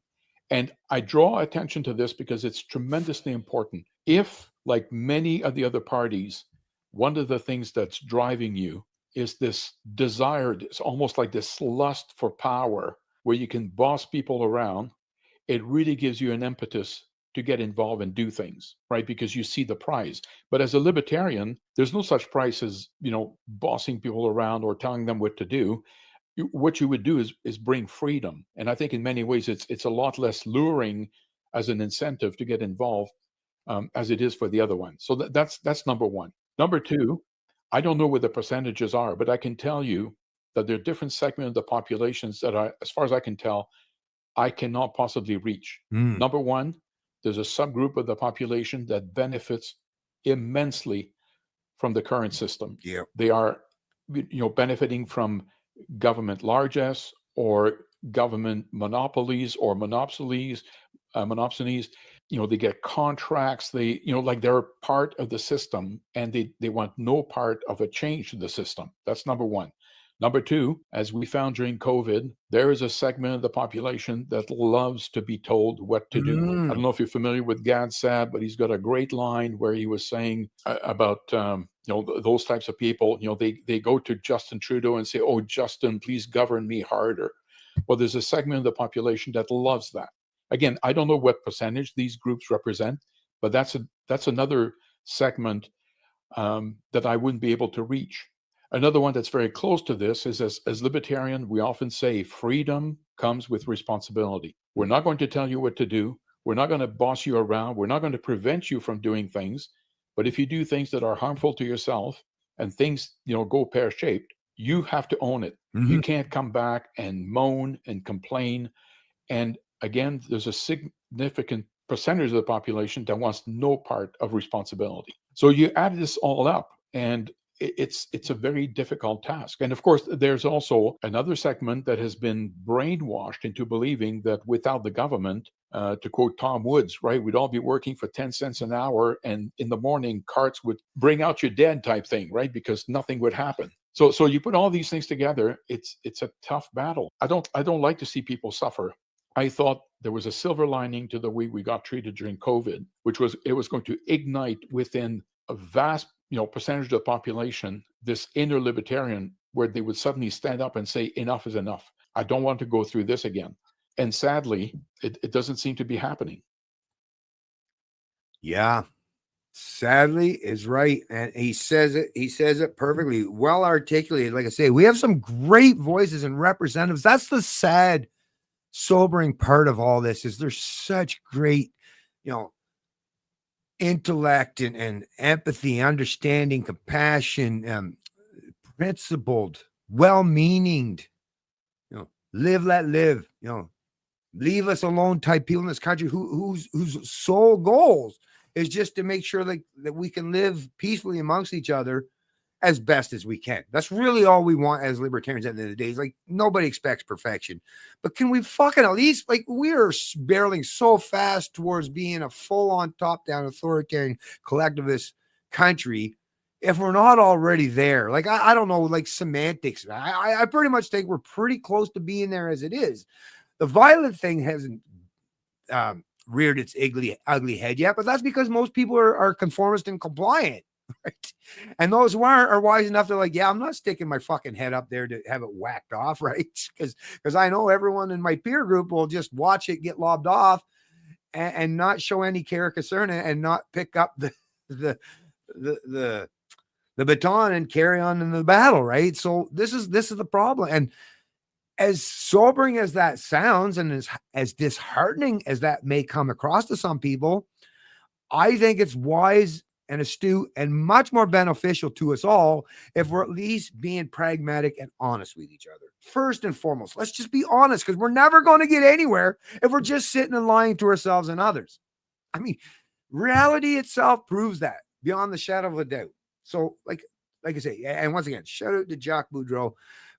And I draw attention to this because it's tremendously important. If, like many of the other parties, one of the things that's driving you is this desire, it's almost like this lust for power, where you can boss people around, it really gives you an impetus to get involved and do things, right? Because you see the prize. But as a libertarian, there's no such prize as, bossing people around or telling them what to do. What you would do is bring freedom. And I think in many ways, it's a lot less luring as an incentive to get involved as it is for the other one. So that's number one. Number two, I don't know what the percentages are, but I can tell you that there are different segments of the populations that as far as I can tell, I cannot possibly reach. Number one, there's a subgroup of the population that benefits immensely from the current system. Yeah. They are, benefiting from government largesse or government monopolies or monopolies, monopsonies, they get contracts. They, like they're part of the system, and they want no part of a change to the system. That's number one. Number two, as we found during COVID, there is a segment of the population that loves to be told what to do. I don't know if you're familiar with Gad Saad, but he's got a great line where he was saying about those types of people. They go to Justin Trudeau and say, "Oh, Justin, please govern me harder." Well, there's a segment of the population that loves that. Again, I don't know what percentage these groups represent, but that's another segment that I wouldn't be able to reach. Another one that's very close to this is, as libertarian, we often say freedom comes with responsibility. We're not going to tell you what to do. We're not going to boss you around. We're not going to prevent you from doing things. But if you do things that are harmful to yourself and things, go pear-shaped, you have to own it. You can't come back and moan and complain. And again, there's a significant percentage of the population that wants no part of responsibility. So you add this all up, and it's a very difficult task. And of course, there's also another segment that has been brainwashed into believing that without the government, to quote Tom Woods, right, we'd all be working for 10 cents an hour, and in the morning carts would bring out your dead type thing, right, because nothing would happen. So you put all these things together, it's a tough battle. I don't like to see people suffer. I thought there was a silver lining to the way we got treated during COVID, which was it was going to ignite within a vast percentage of the population this inner libertarian, where they would suddenly stand up and say, enough is enough. I don't want to go through this again. And sadly, it doesn't seem to be happening. Yeah. Sadly is right. And he says it perfectly, well articulated. Like I say, we have some great voices and representatives. That's the sad, sobering part of all this, is there's such great, intellect and empathy, understanding, compassion, principled, well-meaning, live, let live, leave us alone type people in this country whose sole goals is just to make sure that we can live peacefully amongst each other as best as we can. That's really all we want as libertarians at the end of the day. It's like, nobody expects perfection, but can we fucking at least, like, we are barreling so fast towards being a full-on top-down authoritarian collectivist country. If we're not already there, like, I don't know, like semantics, I pretty much think we're pretty close to being there as it is. The violent thing hasn't reared its ugly head yet, but that's because most people are conformist and compliant. Right. And those who are wise enough to, like, yeah, I'm not sticking my fucking head up there to have it whacked off, right? Because I know everyone in my peer group will just watch it get lobbed off and not show any care or concern and not pick up the baton and carry on in the battle, right? So this is the problem. And as sobering as that sounds, and as disheartening as that may come across to some people, I think it's wise and astute and much more beneficial to us all if we're at least being pragmatic and honest with each other. First and foremost, let's just be honest, because we're never going to get anywhere if we're just sitting and lying to ourselves and others. I mean, reality itself proves that beyond the shadow of a doubt. So like I say, and once again, shout out to Jacques Boudreau,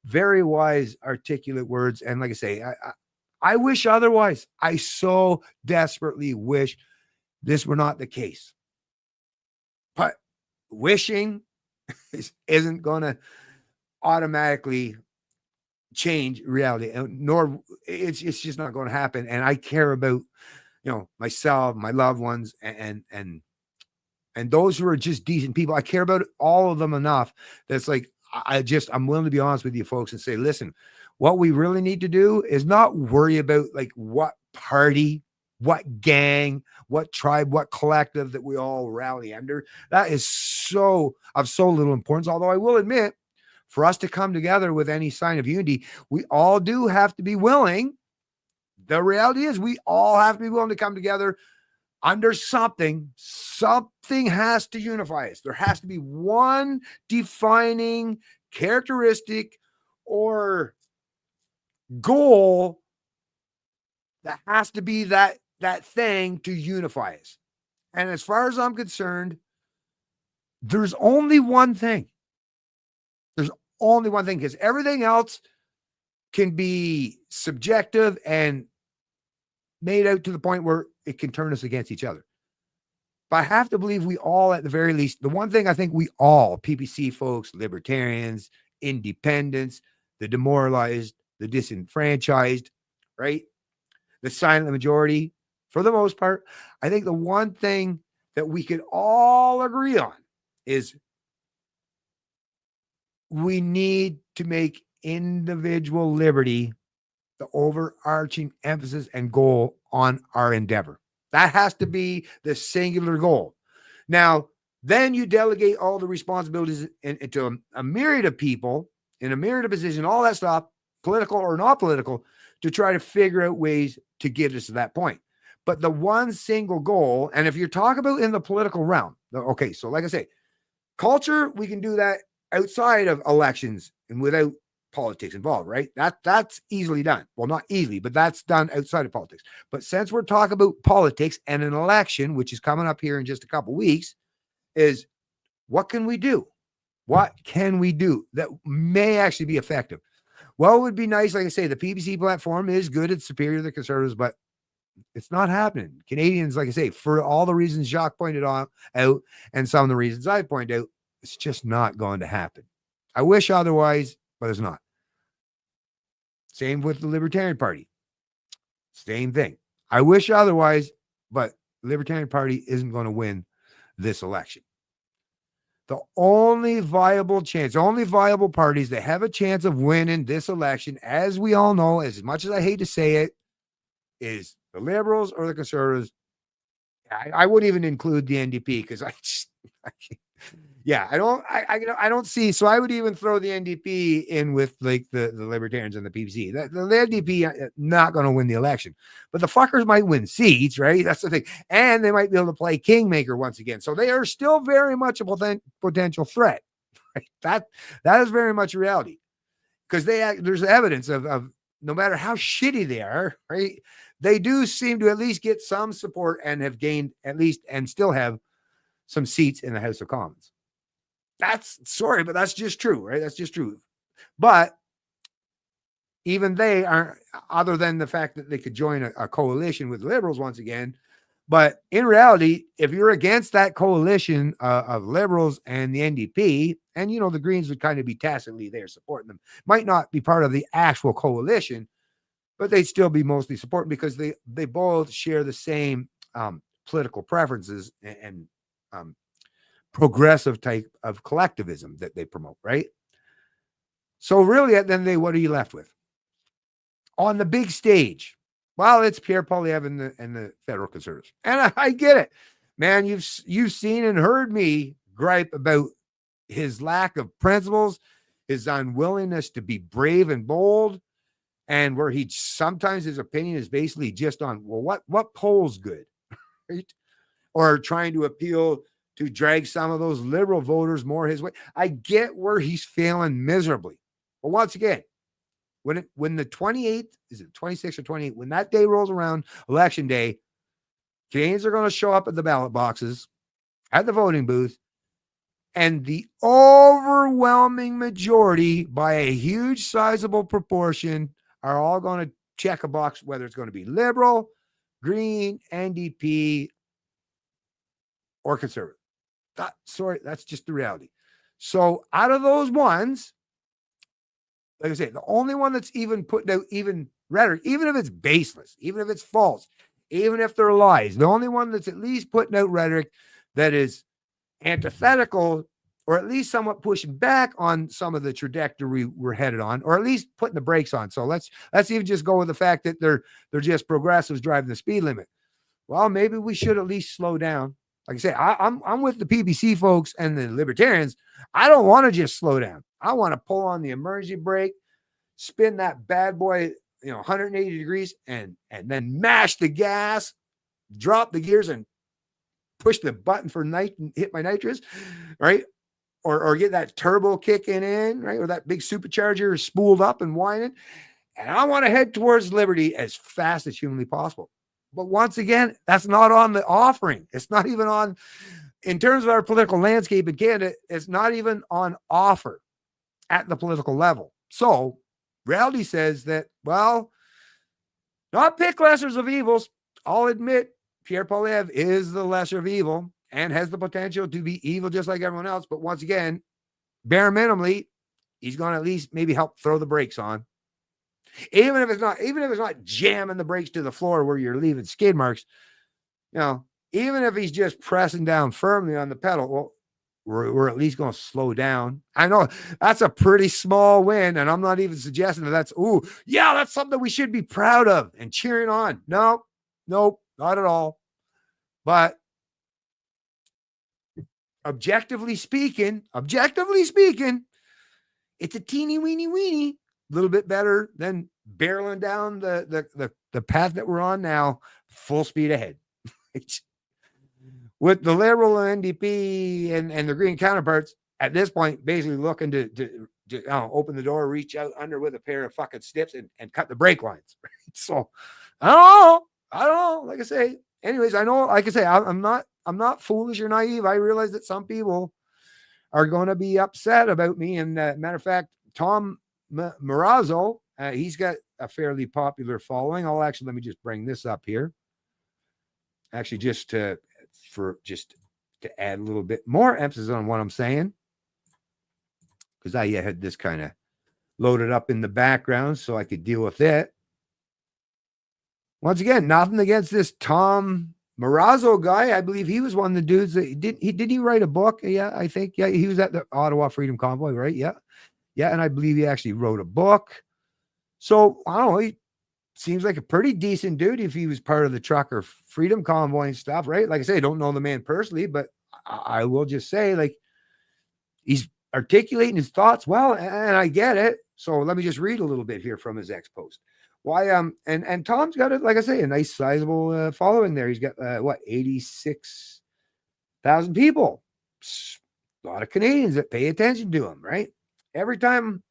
very wise, articulate words. And like I say, I wish otherwise. I so desperately wish this were not the case. But wishing isn't going to automatically change reality, nor it's just not going to happen. And I care about, myself, my loved ones, and those who are just decent people. I care about all of them enough that's like, I'm willing to be honest with you folks and say, listen, what we really need to do is not worry about like what party, what gang, what tribe, what collective that we all rally under. That is of so little importance. Although I will admit, for us to come together with any sign of unity, we all do have to be willing. The reality is we all have to be willing to come together under something. Something has to unify us. There has to be one defining characteristic or goal that has to be that thing to unify us. And as far as I'm concerned, there's only one thing. There's only one thing, because everything else can be subjective and made out to the point where it can turn us against each other. But I have to believe we all, at the very least, the one thing I think we all, PPC folks, libertarians, independents, the demoralized, the disenfranchised, right? The silent majority, for the most part, I think the one thing that we could all agree on is we need to make individual liberty the overarching emphasis and goal on our endeavor. That has to be the singular goal. Now, then you delegate all the responsibilities into a myriad of people in a myriad of positions, all that stuff, political or not political, to try to figure out ways to get us to that point. But the one single goal, and if you're talking about in the political realm, okay, so like I say, culture, we can do that outside of elections and without politics involved, right? That's easily done. Well, not easily, but that's done outside of politics. But since we're talking about politics and an election, which is coming up here in just a couple of weeks, is what can we do? What can we do that may actually be effective? Well, it would be nice, like I say, the PPC platform is good. It's superior to the Conservatives, but it's not happening. Canadians, like I say, for all the reasons Jacques pointed out, and some of the reasons I point out, it's just not going to happen. I wish otherwise, but it's not. Same with the Libertarian Party. Same thing. I wish otherwise, but the Libertarian Party isn't going to win this election. The only viable chance, only viable parties that have a chance of winning this election, as we all know, as much as I hate to say it, is the Liberals or the Conservatives. I wouldn't even include the NDP because I don't see. So I would even throw the NDP in with like the Libertarians and the PPC. The NDP not going to win the election, but the fuckers might win seats, right? That's the thing, and they might be able to play kingmaker once again. So they are still very much a potential threat. Right? That is very much a reality because there's evidence of no matter how shitty they are, right? They do seem to at least get some support and have gained at least and still have some seats in the House of Commons. But that's just true, right? That's just true. But even they aren't, other than the fact that they could join a coalition with Liberals once again. But in reality, if you're against that coalition of Liberals and the NDP, and, you know, the Greens would kind of be tacitly there supporting them, might not be part of the actual coalition, but they'd still be mostly supporting because they both share the same political preferences and progressive type of collectivism that they promote, right? So really, at the end of the day, what are you left with? On the big stage, well, it's Pierre Poilievre and the federal Conservatives. And I get it. Man, you've seen and heard me gripe about his lack of principles, his unwillingness to be brave and bold, and where sometimes his opinion is basically just on, well, what polls good, right? Or trying to appeal to drag some of those liberal voters more his way. I get where he's failing miserably. But once again, when the 28th, is it 26th or 28th, when that day rolls around, election day, Canadians are going to show up at the ballot boxes, at the voting booth, and the overwhelming majority, by a huge sizable proportion, are all going to check a box, whether it's going to be Liberal, Green, NDP, or Conservative. That's just the reality. So out of those ones, like I say, the only one that's even putting out even rhetoric, even if it's baseless, even if it's false, even if they're lies, the only one that's at least putting out rhetoric that is antithetical, or at least somewhat pushing back on some of the trajectory we're headed on, or at least putting the brakes on. So let's even just go with the fact that they're just progressives driving the speed limit. Well, maybe we should at least slow down. Like I say, I'm with the PPC folks and the Libertarians. I don't want to just slow down. I want to pull on the emergency brake, spin that bad boy, 180 degrees, and then mash the gas, drop the gears, and push the button for hit my nitrous, right? Or get that turbo kicking in, right? Or that big supercharger spooled up and whining. And I want to head towards liberty as fast as humanly possible. But once again, that's not on the offering. It's not even on, in terms of our political landscape in Canada, it's not even on offer at the political level. So reality says that, well, Not pick lessers of evils. I'll admit Pierre Poilievre is the lesser of evil and has the potential to be evil just like everyone else. But once again, bare minimally, he's going to at least maybe help throw the brakes on. Even if it's not jamming the brakes to the floor where you're leaving skid marks, even if he's just pressing down firmly on the pedal, well, we're at least going to slow down. I know that's a pretty small win, and I'm not even suggesting that's something we should be proud of and cheering on. Nope, not at all. But objectively speaking, it's a teeny weeny little bit better than barreling down the path that we're on now, full speed ahead. With the Liberal and NDP and the Green counterparts at this point, basically looking to open the door, reach out under with a pair of fucking snips and cut the brake lines. Right? So I don't know. Like I say, anyways, I know, like I say, I'm not foolish or naive. I realize that some people are going to be upset about me. And matter of fact, Tom Marazzo, he's got a fairly popular following. Let me just bring this up here. Actually, just to add a little bit more emphasis on what I'm saying, because I had this kind of loaded up in the background so I could deal with it. Once again, nothing against this Tom Marazzo guy. I believe he was one of the dudes that did he write a book? Yeah, I think. Yeah, he was at the Ottawa Freedom Convoy, right? Yeah. And I believe he actually wrote a book. So I don't know. He seems like a pretty decent dude if he was part of the Trucker Freedom Convoy and stuff, right? Like I say, I don't know the man personally, but I will just say, like, he's articulating his thoughts well, and I get it. So let me just read a little bit here from his ex post. Why? And Tom's got it, like I say, a nice sizable following there. He's got 86,000 people. A lot of Canadians that pay attention to him, right? Every time.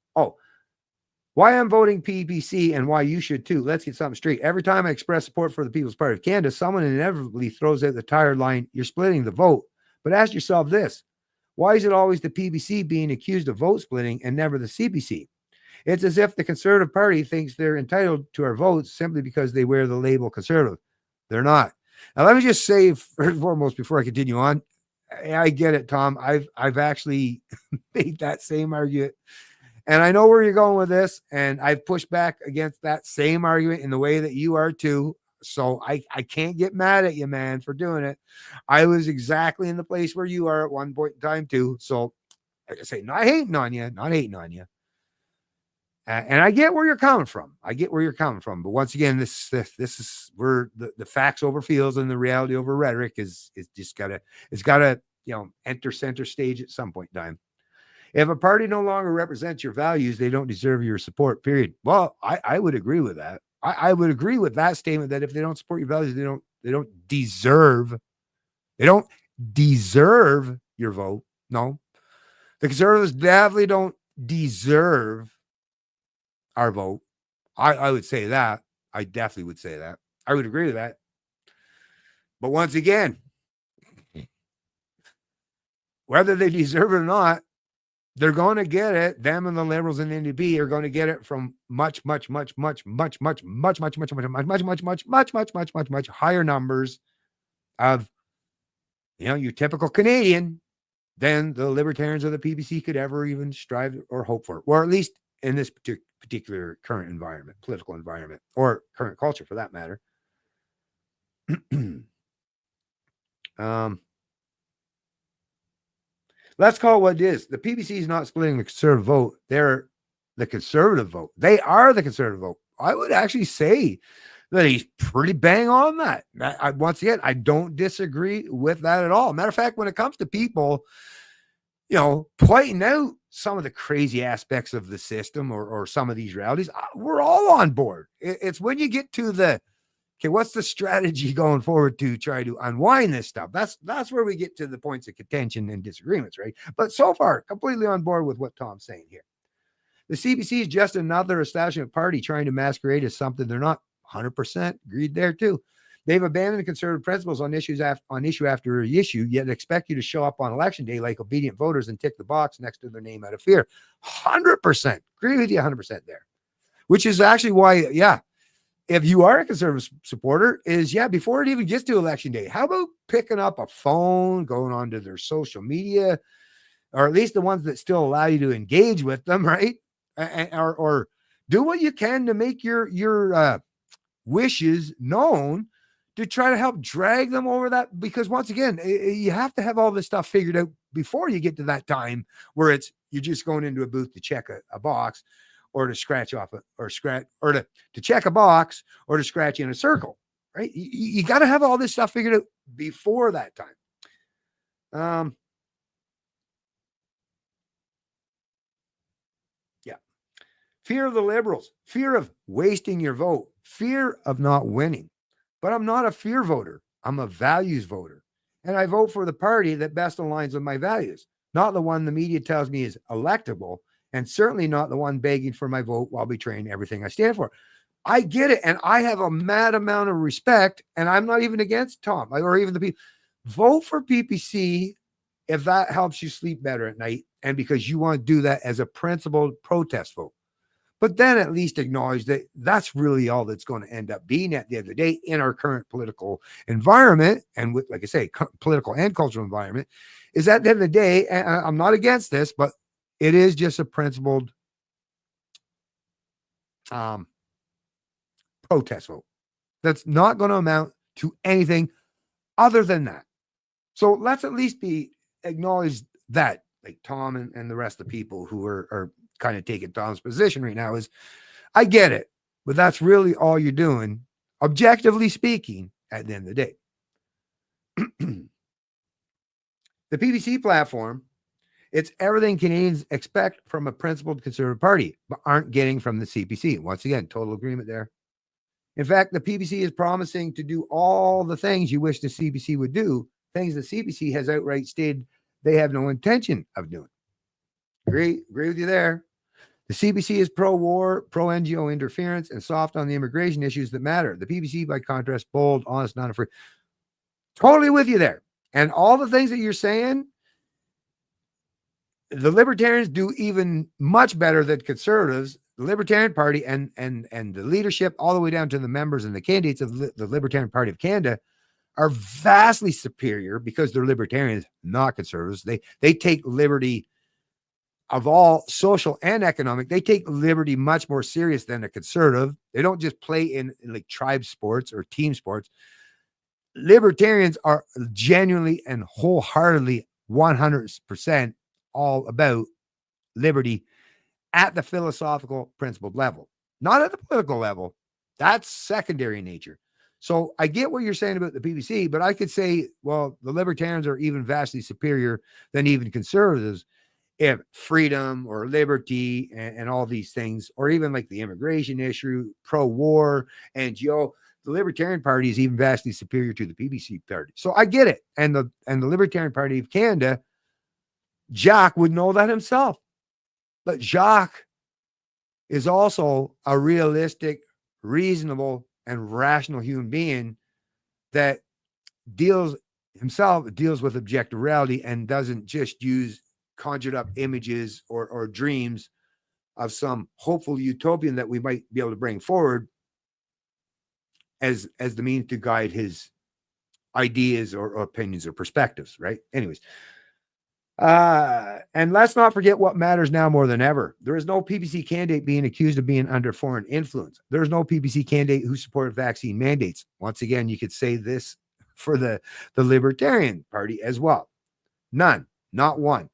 Why I'm voting PPC and why you should too. Let's get something straight. Every time I express support for the People's Party of Canada, someone inevitably throws out the tired line, you're splitting the vote. But ask yourself this: why is it always the PPC being accused of vote splitting and never the CPC? It's as if the Conservative Party thinks they're entitled to our votes simply because they wear the label conservative. They're not. Now, let me just say, first and foremost, before I continue on, I get it, Tom. I've actually made that same argument. And I know where you're going with this, and I've pushed back against that same argument in the way that you are too. So I can't get mad at you, man, for doing it. I was exactly in the place where you are at one point in time too. So like I say, not hating on you. And I get where you're coming from. But once again, this is where the facts over feels and the reality over rhetoric is just gotta enter center stage at some point in time. If a party no longer represents your values, they don't deserve your support, period. Well, I would agree with that. I would agree with that statement that if they don't support your values, they don't deserve your vote. No. The Conservatives definitely don't deserve our vote. I would say that. I definitely would say that. I would agree with that. But once again, whether they deserve it or not, they're going to get it. Them and the Liberals and the NDP are going to get it from much higher numbers of, your typical Canadian than the Libertarians or the PPC could ever even strive or hope for, or at least in this particular current environment, political environment, or current culture for that matter. Let's call it what it is. The PPC is not splitting the conservative vote. They're the conservative vote. They are the conservative vote. I would actually say that he's pretty bang on that. Once again, I don't disagree with that at all. Matter of fact, when it comes to people, pointing out some of the crazy aspects of the system or some of these realities, we're all on board. It's when you get to okay, what's the strategy going forward to try to unwind this stuff? That's where we get to the points of contention and disagreements, right? But so far, completely on board with what Tom's saying here. The CPC is just another establishment party trying to masquerade as something they're not. 100% agreed there too. They've abandoned conservative principles on issue after issue, yet expect you to show up on election day like obedient voters and tick the box next to their name out of fear. 100%. Agree with you 100% there. Which is actually why, if you are a conservative supporter, is before it even gets to election day, how about picking up a phone, going onto their social media, or at least the ones that still allow you to engage with them, right? Or do what you can to make your wishes known, to try to help drag them over that. Because once again, you have to have all this stuff figured out before you get to that time where you're just going into a booth to check a box, or to scratch off to check a box, or to scratch in a circle, right? You got to have all this stuff figured out before that time. Fear of the Liberals, fear of wasting your vote, fear of not winning. But I'm not a fear voter. I'm a values voter. And I vote for the party that best aligns with my values, not the one the media tells me is electable, and certainly not the one begging for my vote while betraying everything I stand for. I get it. And I have a mad amount of respect, and I'm not even against Tom or even the people. Vote for PPC if that helps you sleep better at night, and because you want to do that as a principled protest vote. But then at least acknowledge that that's really all that's going to end up being at the end of the day in our current political environment. And with, like I say, political and cultural environment, is at the end of the day, and I'm not against this, but it is just a principled protest vote that's not going to amount to anything other than that. So let's at least acknowledge that, like Tom and the rest of the people who are kind of taking Tom's position right now, is I get it, but that's really all you're doing, objectively speaking, at the end of the day. The PPC platform, it's everything Canadians expect from a principled conservative party, but aren't getting from the CPC. Once again, total agreement there. In fact, the PPC is promising to do all the things you wish the CPC would do, things the CPC has outright stated they have no intention of doing. Agree with you there. The CPC is pro-war, pro-NGO interference, and soft on the immigration issues that matter. The PPC, by contrast, bold, honest, not afraid. Totally with you there. And all the things that you're saying, the Libertarians do even much better than conservatives. The Libertarian Party and the leadership, all the way down to the members and the candidates of the Libertarian Party of Canada, are vastly superior because they're libertarians, not conservatives. They take liberty of all social and economic. They take liberty much more serious than a conservative. They don't just play in like tribe sports or team sports. Libertarians are genuinely and wholeheartedly 100% all about liberty at the philosophical principled level, not at the political level. That's secondary in nature. So I get what you're saying about the PPC, but I could say, well, the Libertarians are even vastly superior than even conservatives if freedom or liberty and all these things, or even like the immigration issue, pro-war, NGO, the Libertarian Party is even vastly superior to the PPC party. So I get it. And the Libertarian Party of Canada, Jacques would know that himself. But Jacques is also a realistic, reasonable, and rational human being that deals with objective reality and doesn't just use conjured up images or dreams of some hopeful utopian that we might be able to bring forward as the means to guide his ideas or opinions or perspectives, right? Anyways, and let's not forget what matters now more than ever. There is no PPC candidate being accused of being under foreign influence. There's no PPC candidate who supported vaccine mandates. Once again, you could say this for the Libertarian Party as well. None, not one.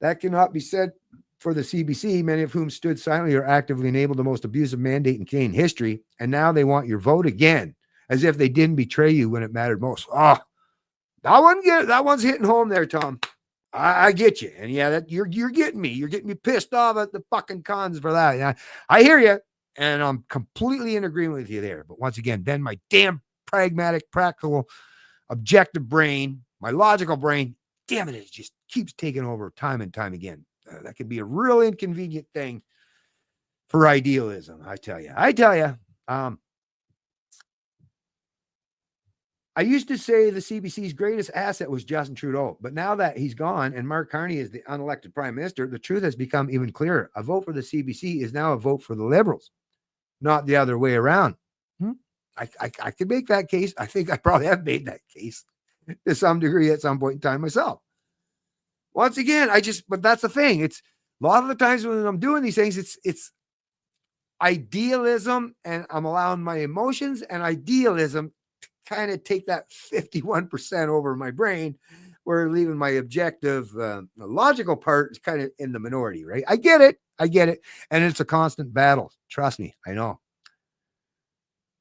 That cannot be said for the CBC, many of whom stood silently or actively enabled the most abusive mandate in Canadian history, and now they want your vote again, as if they didn't betray you when it mattered most. Oh, that one's hitting home there, Tom. I get you, and yeah, that you're getting me. You're getting me pissed off at the fucking cons for that. Yeah, I hear you, and I'm completely in agreement with you there. But once again, then my damn pragmatic, practical, objective brain, my logical brain, damn it just keeps taking over time and time again. That can be a real inconvenient thing for idealism. I tell you. I used to say the CBC's greatest asset was Justin Trudeau, but now that he's gone and Mark Carney is the unelected prime minister, the truth has become even clearer. A vote for the CBC is now a vote for the Liberals. not the other way around. I could make that case. I think I probably have made that case to some degree at some point in time myself. Once again, but that's the thing. It's a lot of the times when I'm doing these things, it's idealism, and I'm allowing my emotions and idealism to kind of take that 51% over my brain, where leaving my objective, logical part is kind of in the minority, right? I get it. And it's a constant battle. Trust me, I know.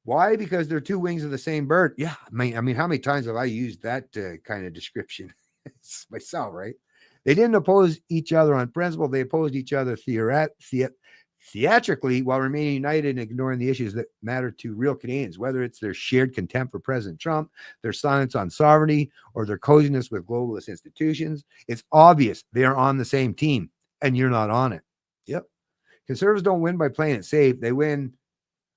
Why? Because they're two wings of the same bird. Yeah. I mean, how many times have I used that kind of description myself, right? They didn't oppose each other on principle. They opposed each other theatrically while remaining united and ignoring the issues that matter to real Canadians, whether it's their shared contempt for President Trump, their silence on sovereignty, or their coziness with globalist institutions. It's obvious they are on the same team, and you're not on it. Yep. Conservatives don't win by playing it safe. They win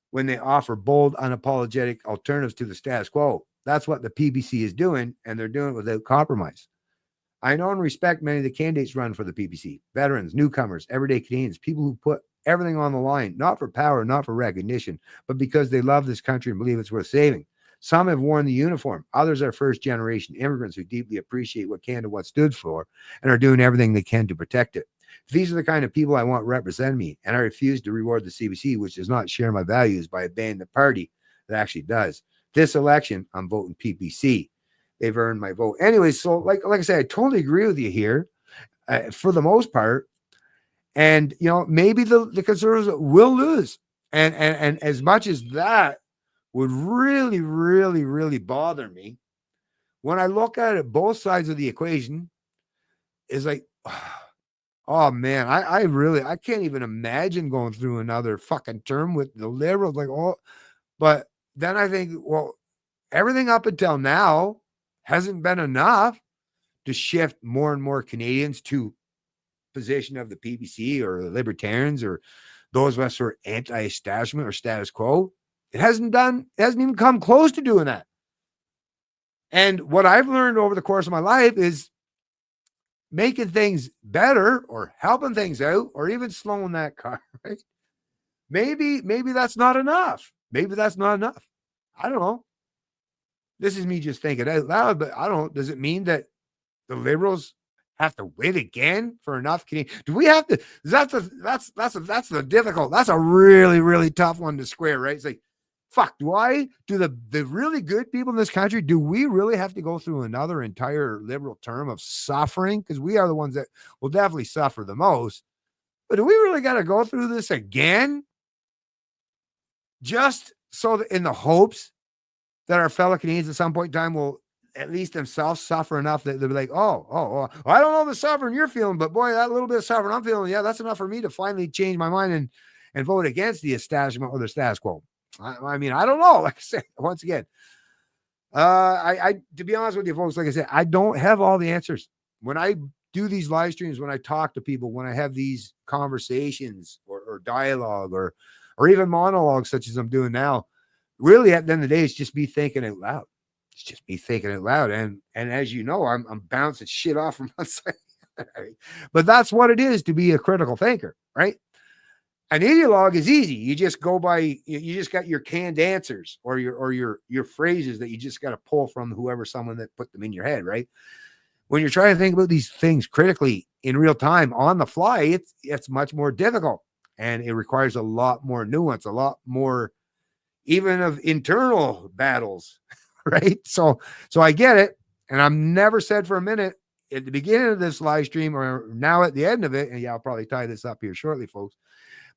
when they offer bold, unapologetic alternatives to the status quo. That's what the PPC is doing, and they're doing it without compromise. I know and respect many of the candidates run for the PPC, veterans, newcomers, everyday Canadians, people who put everything on the line, not for power, not for recognition, but because they love this country and believe it's worth saving. Some have worn the uniform. Others are first-generation immigrants who deeply appreciate what Canada once stood for and are doing everything they can to protect it. These are the kind of people I want represent me, and I refuse to reward the CBC, which does not share my values, by obeying the party that actually does. This election, I'm voting PPC. They've earned my vote. Anyway, so like I said, I totally agree with you here for the most part. And, maybe the Conservatives will lose. And as much as that would really, really, really bother me, when I look at it, both sides of the equation is like, oh man, I can't even imagine going through another fucking term with the Liberals. But then I think, well, everything up until now hasn't been enough to shift more and more Canadians to position of the PPC or the Libertarians or those of us who are anti-establishment or status quo. It hasn't even come close to doing that. And what I've learned over the course of my life is making things better or helping things out or even slowing that car, right? Maybe that's not enough. Maybe that's not enough. I don't know. This is me just thinking out loud, but I don't know. Does it mean that the Liberals have to wait again for enough Canadian? Do we have to? That's the difficult. That's a really, really tough one to square, right? It's like, fuck, do the really good people in this country, do we really have to go through another entire Liberal term of suffering? Because we are the ones that will definitely suffer the most. But do we really got to go through this again? Just so that in the hopes that our fellow Canadians at some point in time will at least themselves suffer enough that they'll be like, oh, I don't know the suffering you're feeling, but boy, that little bit of suffering I'm feeling, yeah, that's enough for me to finally change my mind and vote against the establishment or the status quo. I mean, I don't know. Like I said, once again, I to be honest with you folks, like I said, I don't have all the answers. When I do these live streams, when I talk to people, when I have these conversations or dialogue or even monologues such as I'm doing now, really at the end of the day, it's just me thinking out loud. It's just me thinking out loud. And as you know, I'm bouncing shit off from one side. But that's what it is to be a critical thinker, right? An ideologue is easy. You just go by, you just got your canned answers or your phrases that you just got to pull from someone that put them in your head, right? When you're trying to think about these things critically in real time on the fly, it's much more difficult, and it requires a lot more nuance, a lot more even of internal battles, right? So I get it, and I'm never said for a minute at the beginning of this live stream or now at the end of it, and yeah, I'll probably tie this up here shortly, folks.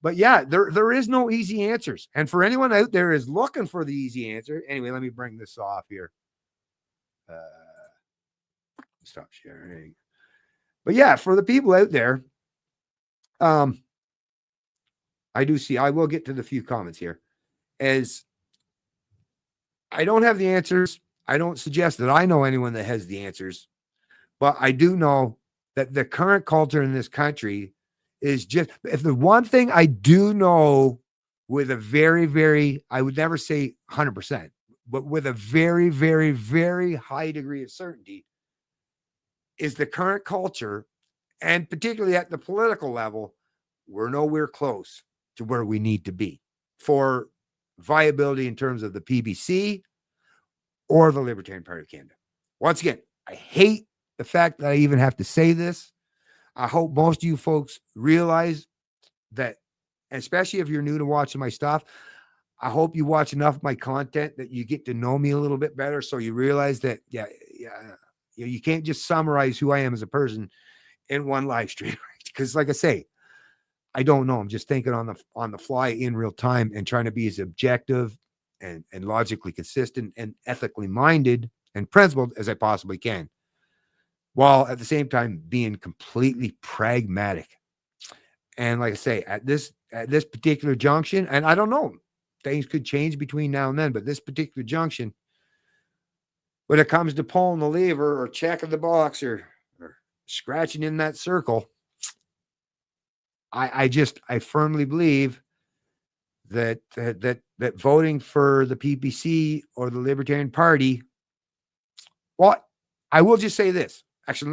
But yeah, there is no easy answers. And for anyone out there is looking for the easy answer, anyway, let me bring this off here. Stop sharing. But yeah, for the people out there, I will get to the few comments here. As I don't have the answers. I don't suggest that I know anyone that has the answers, but I do know that the current culture in this country is just, if the one thing I do know with a very, very, I would never say 100%, but with a very, very, very high degree of certainty, is the current culture, and particularly at the political level, we're nowhere close to where we need to be. for viability in terms of the PPC or the Libertarian Party of Canada. Once again, I hate the fact that I even have to say this. I hope most of you folks realize that, especially if you're new to watching my stuff, I hope you watch enough of my content that you get to know me a little bit better, so you realize that, you can't just summarize who I am as a person in one live stream, because like I say, I don't know. I'm just thinking on the fly in real time and trying to be as objective and logically consistent and ethically minded and principled as I possibly can, while at the same time being completely pragmatic. And like I say, at this particular junction, and I don't know, things could change between now and then, but this particular junction, when it comes to pulling the lever or checking the box or scratching in that circle, I firmly believe that voting for the PPC or the Libertarian Party, well, I will just say this. Actually,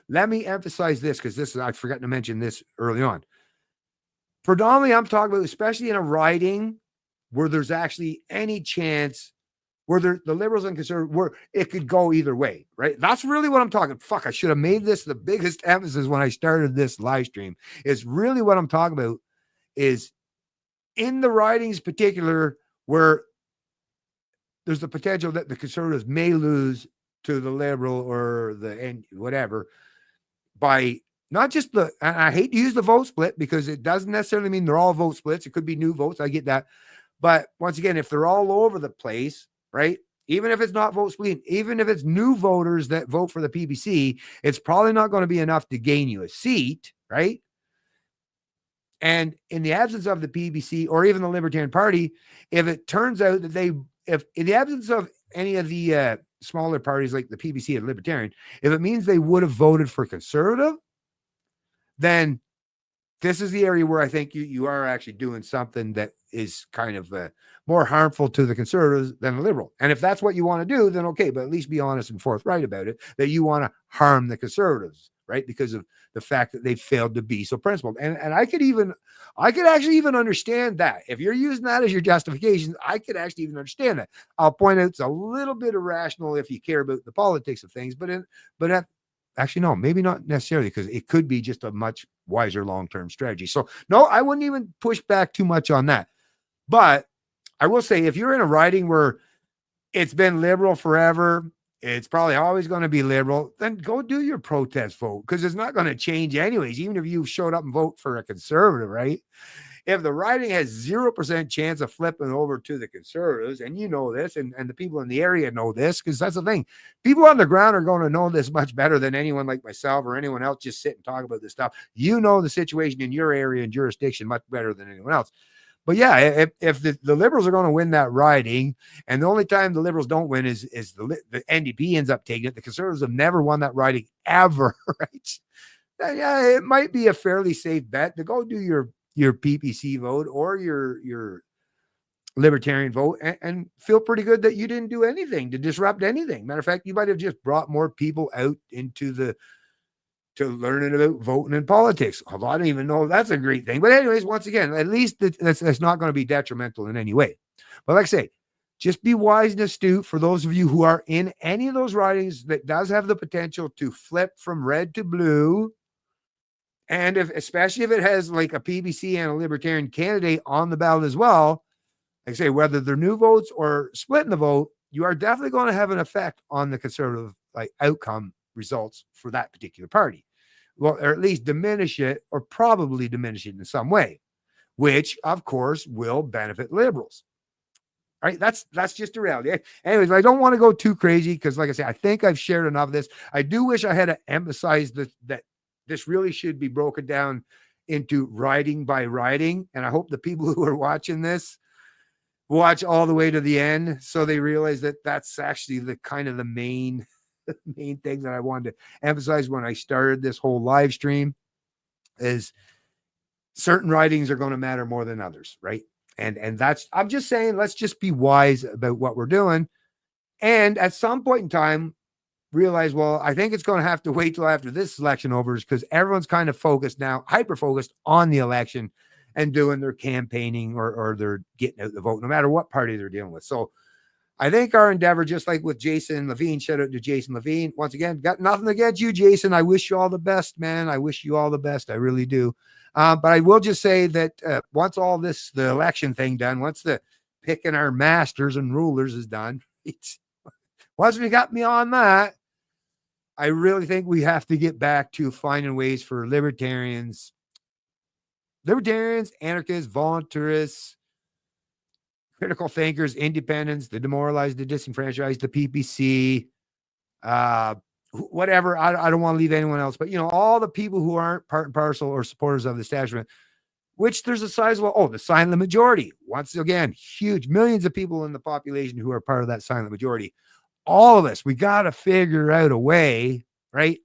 let me emphasize this, because I forgot to mention this early on. Predominantly, I'm talking about, especially in a riding where there's actually any chance where the Liberals and Conservatives, where it could go either way, right? That's really what I'm talking. Fuck, I should have made this the biggest emphasis when I started this live stream. Is really what I'm talking about is in the ridings particular where there's the potential that the Conservatives may lose to the Liberal or the whatever by not just and I hate to use the vote split, because it doesn't necessarily mean they're all vote splits. It could be new votes. I get that. But once again, if they're all over the place, right? Even if it's not vote splitting, even if it's new voters that vote for the PPC, it's probably not going to be enough to gain you a seat, right? And in the absence of the PPC or even the Libertarian Party, if it turns out that if in the absence of any of the smaller parties like the PPC and Libertarian, if it means they would have voted for Conservative, then this is the area where I think you are actually doing something that is kind of more harmful to the Conservatives than the Liberal. And if that's what you want to do, then okay, but at least be honest and forthright about it, that you want to harm the Conservatives, right? Because of the fact that they failed to be so principled. And I could actually even understand that. If you're using that as your justification, I could actually even understand that. I'll point out it's a little bit irrational if you care about the politics of things, actually, no, maybe not necessarily, because it could be just a much wiser long-term strategy. So no, I wouldn't even push back too much on that. But I will say, if you're in a riding where it's been Liberal forever, it's probably always going to be Liberal, then go do your protest vote, because it's not going to change anyways, even if you showed up and vote for a Conservative, right? If the riding has 0% chance of flipping over to the Conservatives, and you know this, and the people in the area know this, because that's the thing. People on the ground are going to know this much better than anyone like myself or anyone else just sit and talk about this stuff. You know the situation in your area and jurisdiction much better than anyone else. But yeah, if the Liberals are going to win that riding, and the only time the Liberals don't win is the NDP ends up taking it, the Conservatives have never won that riding ever, right? Yeah, it might be a fairly safe bet to go do your PPC vote or your Libertarian vote and feel pretty good that you didn't do anything to disrupt anything. Matter of fact, you might have just brought more people out into to learning about voting and politics. Although I don't even know if that's a great thing. But anyways, once again, at least that's not going to be detrimental in any way. But like I say, just be wise and astute for those of you who are in any of those ridings that does have the potential to flip from red to blue. And especially if it has like a PPC and a Libertarian candidate on the ballot as well, like I say, whether they're new votes or splitting the vote, you are definitely going to have an effect on the Conservative outcome results for that particular party. Well, or at least diminish it, or probably diminish it in some way, which of course will benefit Liberals. All right, that's just a reality. Anyways, I don't want to go too crazy, because like I say, I think I've shared enough of this. I do wish I had to emphasize that this really should be broken down into riding by riding. And I hope the people who are watching this watch all the way to the end, so they realize that that's actually the kind of the main thing that I wanted to emphasize when I started this whole live stream, is certain ridings are going to matter more than others, right? And that's, I'm just saying, let's just be wise about what we're doing. And at some point in time, realize, well, I think it's going to have to wait till after this election over, because everyone's kind of focused now, hyper-focused on the election. and doing their campaigning or they're getting out the vote, no matter what party they're dealing with. So I think our endeavor, just like with Jason Levine, shout out to Jason Levine. Once again, got nothing against you, Jason. I wish you all the best, man. I wish you all the best. I really do. But I will just say that once all this, the election thing done, once the picking our masters and rulers is done, once we got beyond that, I really think we have to get back to finding ways for libertarians, anarchists, voluntarists, critical thinkers, independents, the demoralized, the disenfranchised, the PPC, whatever. I don't want to leave anyone else, but all the people who aren't part and parcel or supporters of the establishment, which there's a sizable, the silent majority. Once again, huge millions of people in the population who are part of that silent majority. All of us, we got to figure out a way, right?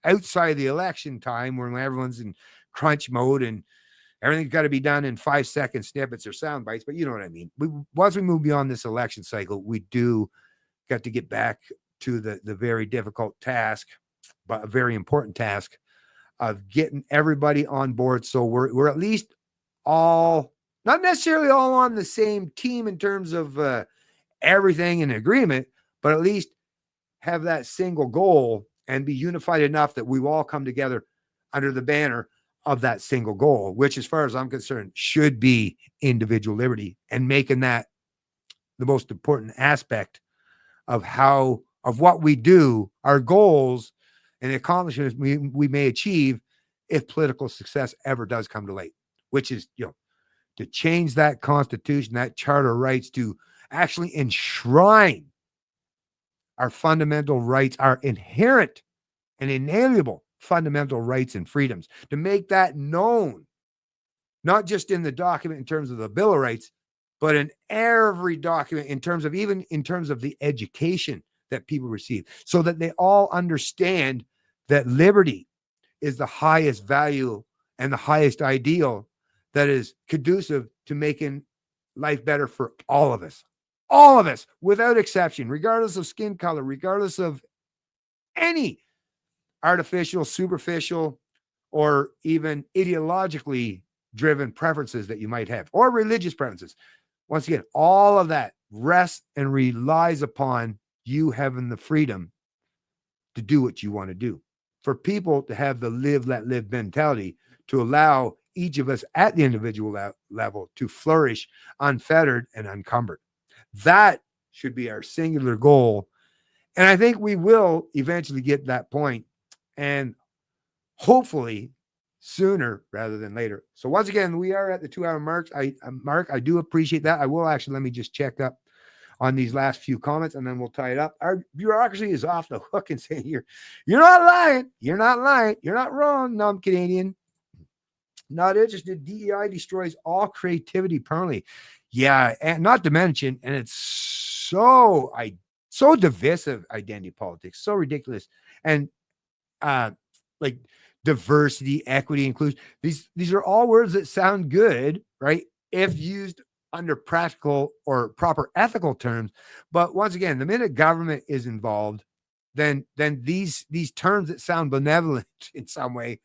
Outside the election time when everyone's in crunch mode and everything's got to be done in 5-second snippets or sound bites, but you know what I mean. Once we move beyond this election cycle, we do got to get back to the very difficult task, but a very important task of getting everybody on board. So we're at least all, not necessarily all on the same team in terms of everything in agreement, but at least have that single goal and be unified enough that we will all come together under the banner of that single goal, which, as far as I'm concerned, should be individual liberty, and making that the most important aspect of what we do, our goals and the accomplishments we may achieve if political success ever does come to light, which is, to change that constitution, that charter of rights, to actually enshrine our fundamental rights, our inherent and inalienable fundamental rights and freedoms, to make that known, not just in the document in terms of the Bill of Rights, but in every document in terms of the education that people receive, so that they all understand that liberty is the highest value and the highest ideal that is conducive to making life better for all of us, without exception, regardless of skin color, regardless of any artificial, superficial, or even ideologically driven preferences that you might have, or religious preferences. Once again, all of that rests and relies upon you having the freedom to do what you want to do. For people to have the live, let live mentality, to allow each of us at the individual level to flourish unfettered and unencumbered. That should be our singular goal. And I think we will eventually get to that point, and hopefully sooner rather than later. So once again, we are at the 2-hour mark. Mark, I do appreciate that. I will actually, let me just check up on these last few comments and then we'll tie it up. Our bureaucracy is off the hook and saying you're not lying. You're not lying. You're not wrong. No, I'm Canadian. Not interested. DEI destroys all creativity permanently. Yeah, and not to mention, and it's so divisive, identity politics, so ridiculous. And like diversity, equity, inclusion. These are all words that sound good, right? If used under practical or proper ethical terms. But once again, the minute government is involved, then these terms that sound benevolent in some way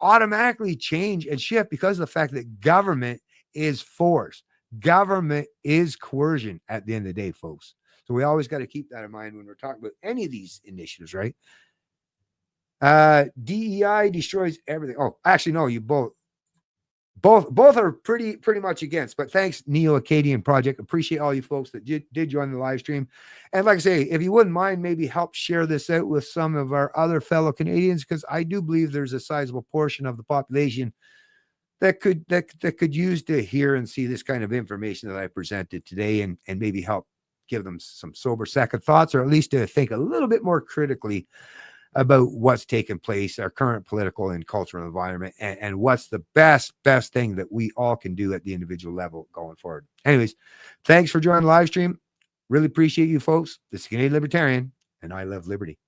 automatically change and shift because of the fact that government is force. Government is coercion at the end of the day, folks. So we always got to keep that in mind when we're talking about any of these initiatives, right? DEI destroys everything. Oh, actually, no, you both are pretty much against. But thanks, Neo-Acadian Project. Appreciate all you folks that did join the live stream. And like I say, if you wouldn't mind, maybe help share this out with some of our other fellow Canadians, because I do believe there's a sizable portion of the population that could use to hear and see this kind of information that I presented today, and maybe help give them some sober second thoughts, or at least to think a little bit more critically about what's taking place, our current political and cultural environment, and what's the best thing that we all can do at the individual level going forward. Anyways, thanks for joining the live stream. Really appreciate you folks. This is Canadian Libertarian, and I love liberty.